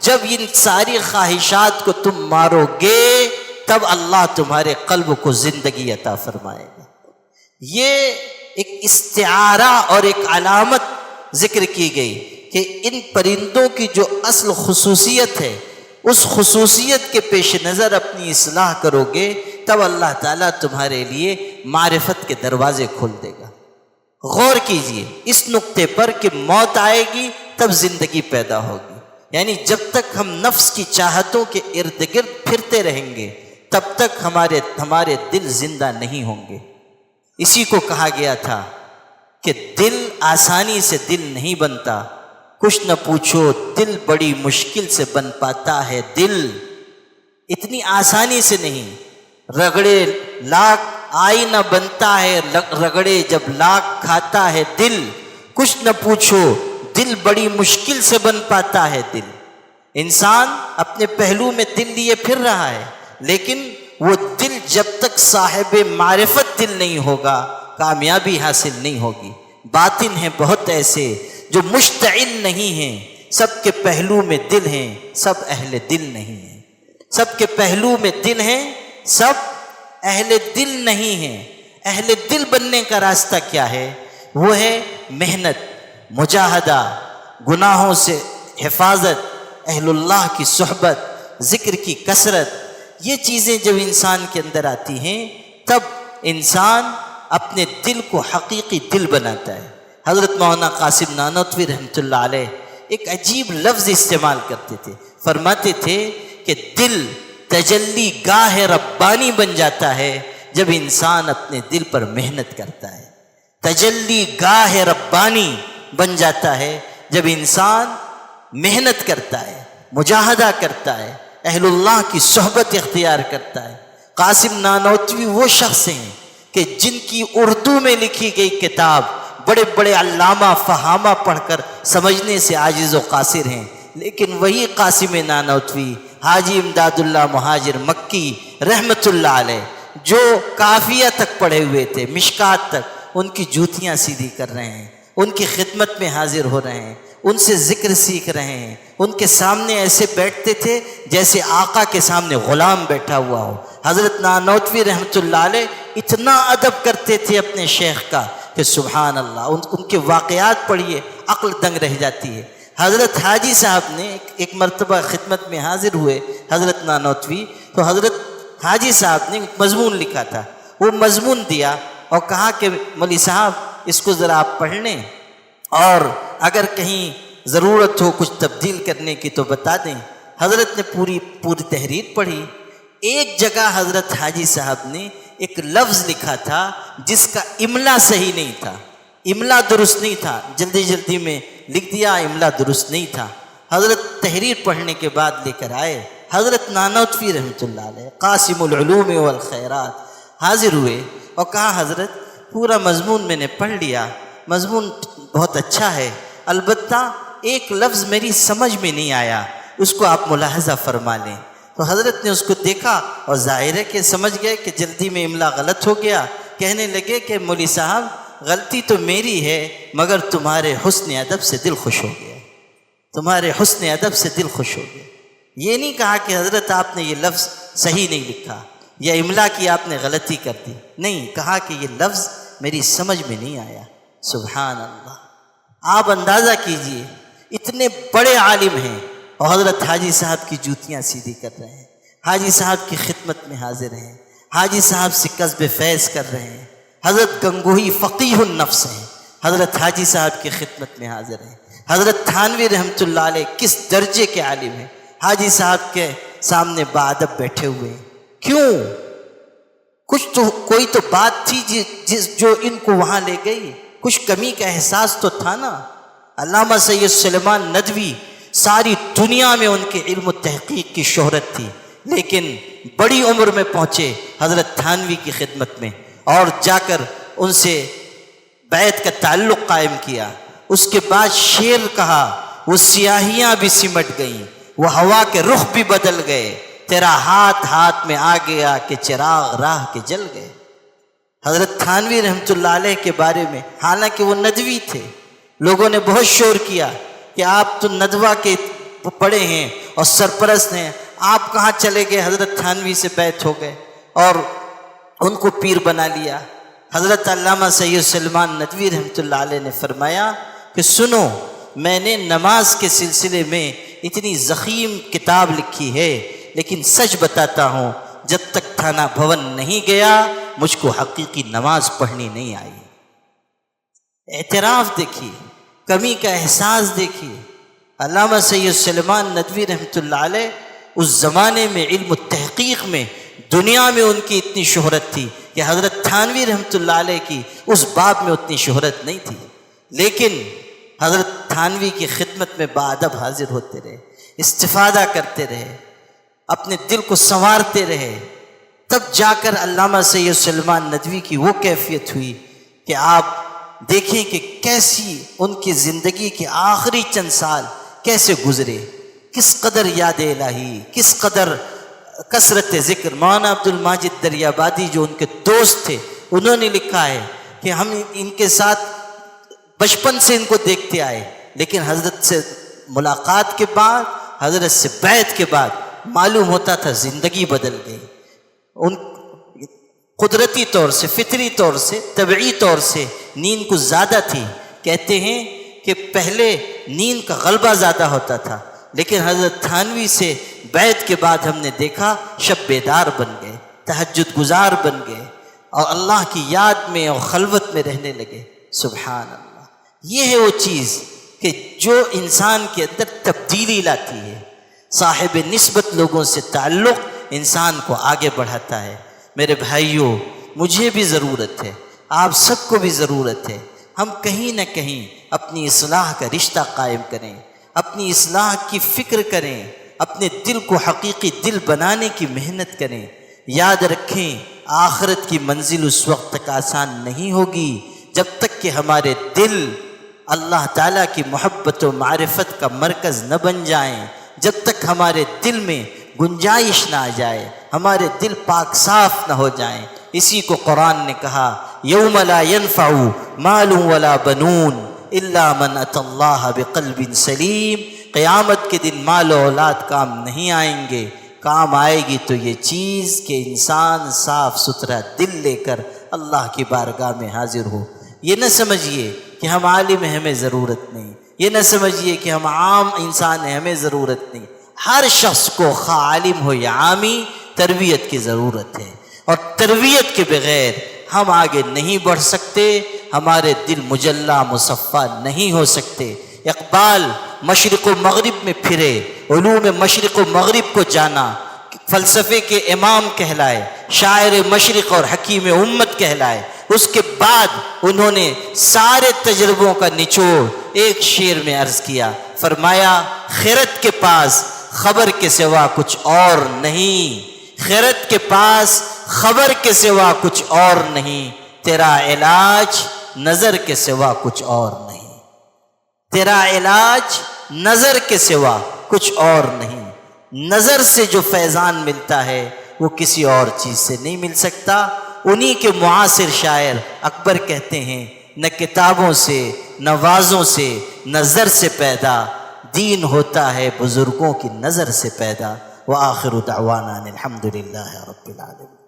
جب ان ساری خواہشات کو تم مارو گے تب اللہ تمہارے قلب کو زندگی عطا فرمائے گا۔ یہ ایک استعارہ اور ایک علامت ذکر کی گئی کہ ان پرندوں کی جو اصل خصوصیت ہے، اس خصوصیت کے پیش نظر اپنی اصلاح کرو گے تب اللہ تعالیٰ تمہارے لیے معرفت کے دروازے کھول دے گا۔ غور کیجئے اس نقطے پر کہ موت آئے گی تب زندگی پیدا ہوگی، یعنی جب تک ہم نفس کی چاہتوں کے ارد گرد پھرتے رہیں گے تب تک ہمارے دل زندہ نہیں ہوں گے۔ اسی کو کہا گیا تھا کہ دل آسانی سے دل نہیں بنتا، کچھ نہ پوچھو دل بڑی مشکل سے بن پاتا ہے۔ دل اتنی آسانی سے نہیں، رگڑے لاکھ آئینہ بنتا ہے رگڑے جب لاکھ کھاتا ہے دل، کچھ نہ پوچھو دل بڑی مشکل سے بن پاتا ہے دل۔ انسان اپنے پہلو میں دل لیے پھر رہا ہے، لیکن وہ دل جب تک صاحب معرفت دل نہیں ہوگا کامیابی حاصل نہیں ہوگی۔ باطن ہیں بہت ایسے جو مشتعل نہیں ہیں، سب کے پہلو میں دل ہیں، سب اہل دل نہیں ہیں۔ سب کے پہلو میں دل ہیں، سب اہل دل نہیں ہیں۔ اہل دل بننے کا راستہ کیا ہے؟ وہ ہے محنت، مجاہدہ، گناہوں سے حفاظت، اہل اللہ کی صحبت، ذکر کی کثرت۔ یہ چیزیں جب انسان کے اندر آتی ہیں تب انسان اپنے دل کو حقیقی دل بناتا ہے۔ حضرت مولانا قاسم نانوتوی رحمۃ اللہ علیہ ایک عجیب لفظ استعمال کرتے تھے، فرماتے تھے کہ دل تجلی گاہ ربانی بن جاتا ہے جب انسان اپنے دل پر محنت کرتا ہے۔ تجلی گاہ ربانی بن جاتا ہے جب انسان محنت کرتا ہے، مجاہدہ کرتا ہے، اہل اللہ کی صحبت اختیار کرتا ہے۔ قاسم نانوتوی وہ شخص ہیں کہ جن کی اردو میں لکھی گئی کتاب بڑے بڑے علامہ فہامہ پڑھ کر سمجھنے سے عاجز و قاصر ہیں، لیکن وہی قاسم نانوتوی حاجی امداد اللہ مہاجر مکی رحمت اللہ علیہ جو کافیہ تک پڑھے ہوئے تھے، مشکات تک، ان کی جوتیاں سیدھی کر رہے ہیں، ان کی خدمت میں حاضر ہو رہے ہیں، ان سے ذکر سیکھ رہے ہیں، ان کے سامنے ایسے بیٹھتے تھے جیسے آقا کے سامنے غلام بیٹھا ہوا ہو۔ حضرت نانوتوی رحمۃ اللہ علیہ اتنا ادب کرتے تھے اپنے شیخ کا کہ سبحان اللہ، ان کے واقعات پڑھیے عقل دنگ رہ جاتی ہے۔ حضرت حاجی صاحب نے ایک مرتبہ خدمت میں حاضر ہوئے حضرت نانوتوی، تو حضرت حاجی صاحب نے ایک مضمون لکھا تھا، وہ مضمون دیا اور کہا کہ مولوی صاحب اس کو ذرا آپ پڑھ لیں اور اگر کہیں ضرورت ہو کچھ تبدیل کرنے کی تو بتا دیں۔ حضرت نے پوری تحریر پڑھی۔ ایک جگہ حضرت حاجی صاحب نے ایک لفظ لکھا تھا جس کا املا صحیح نہیں تھا، املا درست نہیں تھا، جلدی جلدی میں لکھ دیا، املا درست نہیں تھا۔ حضرت تحریر پڑھنے کے بعد لے کر آئے، حضرت نانوتوی رحمۃ اللہ علیہ قاسم العلوم والخیرات حاضر ہوئے اور کہا حضرت پورا مضمون میں نے پڑھ لیا، مضمون بہت اچھا ہے، البتہ ایک لفظ میری سمجھ میں نہیں آیا، اس کو آپ ملاحظہ فرما لیں۔ تو حضرت نے اس کو دیکھا اور ظاہر ہے کہ سمجھ گئے کہ جلدی میں املا غلط ہو گیا۔ کہنے لگے کہ مولوی صاحب غلطی تو میری ہے مگر تمہارے حسن ادب سے دل خوش ہو گیا، تمہارے حسن ادب سے دل خوش ہو گیا۔ یہ نہیں کہا کہ حضرت آپ نے یہ لفظ صحیح نہیں لکھا یا املا کی آپ نے غلطی کر دی، نہیں، کہا کہ یہ لفظ میری سمجھ میں نہیں آیا۔ سبحان اللہ، آپ اندازہ کیجئے اتنے بڑے عالم ہیں اور حضرت حاجی صاحب کی جوتیاں سیدھی کر رہے ہیں، حاجی صاحب کی خدمت میں حاضر ہیں، حاجی صاحب سے کسب فیض کر رہے ہیں۔ حضرت گنگوہی فقیہ النفس ہیں، حضرت حاجی صاحب کی خدمت میں حاضر ہیں۔ حضرت تھانوی رحمۃ اللہ علیہ کس درجے کے عالم ہیں، حاجی صاحب کے سامنے باادب بیٹھے ہوئے ہیں۔ کیوں؟ کچھ تو کوئی تو بات تھی جو ان کو وہاں لے گئی، کچھ کمی کا احساس تو تھا نا۔ علامہ سید سلیمان ندوی ساری دنیا میں ان کے علم و تحقیق کی شہرت تھی، لیکن بڑی عمر میں پہنچے حضرت تھانوی کی خدمت میں اور جا کر ان سے بیعت کا تعلق قائم کیا۔ اس کے بعد شعر کہا، وہ سیاہیاں بھی سمٹ گئیں، وہ ہوا کے رخ بھی بدل گئے، تیرا ہاتھ ہاتھ میں آ گیا کہ چراغ راہ کے جل گئے۔ حضرت تھانوی رحمۃ اللہ علیہ کے بارے میں، حالانکہ وہ ندوی تھے، لوگوں نے بہت شور کیا کہ آپ تو ندوہ کے پڑے ہیں اور سرپرست ہیں، آپ کہاں چلے گئے؟ حضرت تھانوی سے بیعت ہو گئے اور ان کو پیر بنا لیا۔ حضرت علامہ سید سلیمان ندوی رحمۃ اللہ علیہ نے فرمایا کہ سنو، میں نے نماز کے سلسلے میں اتنی ضخیم کتاب لکھی ہے، لیکن سچ بتاتا ہوں جب تک تھانہ بھون نہیں گیا مجھ کو حقیقی نماز پڑھنی نہیں آئی۔ اعتراف دیکھیے، کمی کا احساس دیکھیے۔ علامہ سید سلیمان ندوی رحمۃ اللہ علیہ اس زمانے میں علم و تحقیق میں دنیا میں ان کی اتنی شہرت تھی کہ حضرت تھانوی رحمۃ اللہ علیہ کی اس باب میں اتنی شہرت نہیں تھی، لیکن حضرت تھانوی کی خدمت میں باادب حاضر ہوتے رہے، استفادہ کرتے رہے، اپنے دل کو سنوارتے رہے، تب جا کر علامہ سید سلیمان ندوی کی وہ کیفیت ہوئی کہ آپ دیکھیں کہ کیسی ان کی زندگی کے آخری چند سال کیسے گزرے، کس قدر یاد الہی، کس قدر کثرت ذکر۔ مولانا عبد الماجد دریابادی جو ان کے دوست تھے، انہوں نے لکھا ہے کہ ہم ان کے ساتھ بچپن سے ان کو دیکھتے آئے، لیکن حضرت سے ملاقات کے بعد، حضرت سے بیعت کے بعد معلوم ہوتا تھا زندگی بدل گئی۔ ان قدرتی طور سے، فطری طور سے، طبعی طور سے نیند کچھ زیادہ تھی۔ کہتے ہیں کہ پہلے نیند کا غلبہ زیادہ ہوتا تھا، لیکن حضرت تھانوی سے بیعت کے بعد ہم نے دیکھا شب بیدار بن گئے، تہجد گزار بن گئے، اور اللہ کی یاد میں اور خلوت میں رہنے لگے۔ سبحان اللہ، یہ ہے وہ چیز کہ جو انسان کے اندر تبدیلی لاتی ہے۔ صاحب نسبت لوگوں سے تعلق انسان کو آگے بڑھاتا ہے۔ میرے بھائیوں، مجھے بھی ضرورت ہے، آپ سب کو بھی ضرورت ہے، ہم کہیں نہ کہیں اپنی اصلاح کا رشتہ قائم کریں، اپنی اصلاح کی فکر کریں، اپنے دل کو حقیقی دل بنانے کی محنت کریں۔ یاد رکھیں، آخرت کی منزل اس وقت تک آسان نہیں ہوگی جب تک کہ ہمارے دل اللہ تعالیٰ کی محبت و معرفت کا مرکز نہ بن جائیں، جب تک ہمارے دل میں گنجائش نہ آ جائے، ہمارے دل پاک صاف نہ ہو جائیں۔ اسی کو قرآن نے کہا، یوم لا ينفع مال ولا بنون الا من اتى اللہ بقلب سلیم۔ قیامت کے دن مال و اولاد کام نہیں آئیں گے، کام آئے گی تو یہ چیز کہ انسان صاف ستھرا دل لے کر اللہ کی بارگاہ میں حاضر ہو۔ یہ نہ سمجھیے کہ ہم عالم ہیں ہمیں ضرورت نہیں، یہ نہ سمجھیے کہ ہم عام انسان ہیں ہمیں ضرورت نہیں۔ ہر شخص کو خواہ عالم ہو یا عامی تربیت کی ضرورت ہے، اور تربیت کے بغیر ہم آگے نہیں بڑھ سکتے، ہمارے دل مجلہ مصفہ نہیں ہو سکتے۔ اقبال مشرق و مغرب میں پھرے، علوم مشرق و مغرب کو جانا، فلسفے کے امام کہلائے، شاعر مشرق اور حکیم امت کہلائے۔ اس کے بعد انہوں نے سارے تجربوں کا نچوڑ ایک شعر میں عرض کیا، فرمایا خیرت کے پاس خبر کے سوا کچھ اور نہیں، خیرت کے پاس خبر کے سوا کچھ اور نہیں، تیرا علاج نظر کے سوا کچھ اور نہیں، تیرا علاج نظر کے سوا کچھ اور نہیں۔ نظر سے جو فیضان ملتا ہے وہ کسی اور چیز سے نہیں مل سکتا۔ انہی کے معاصر شاعر اکبر کہتے ہیں، نہ کتابوں سے، نہ وعظوں سے، نہ زر سے پیدا، دین ہوتا ہے بزرگوں کی نظر سے پیدا۔ وآخر دعوانا الحمدللہ رب العالمین۔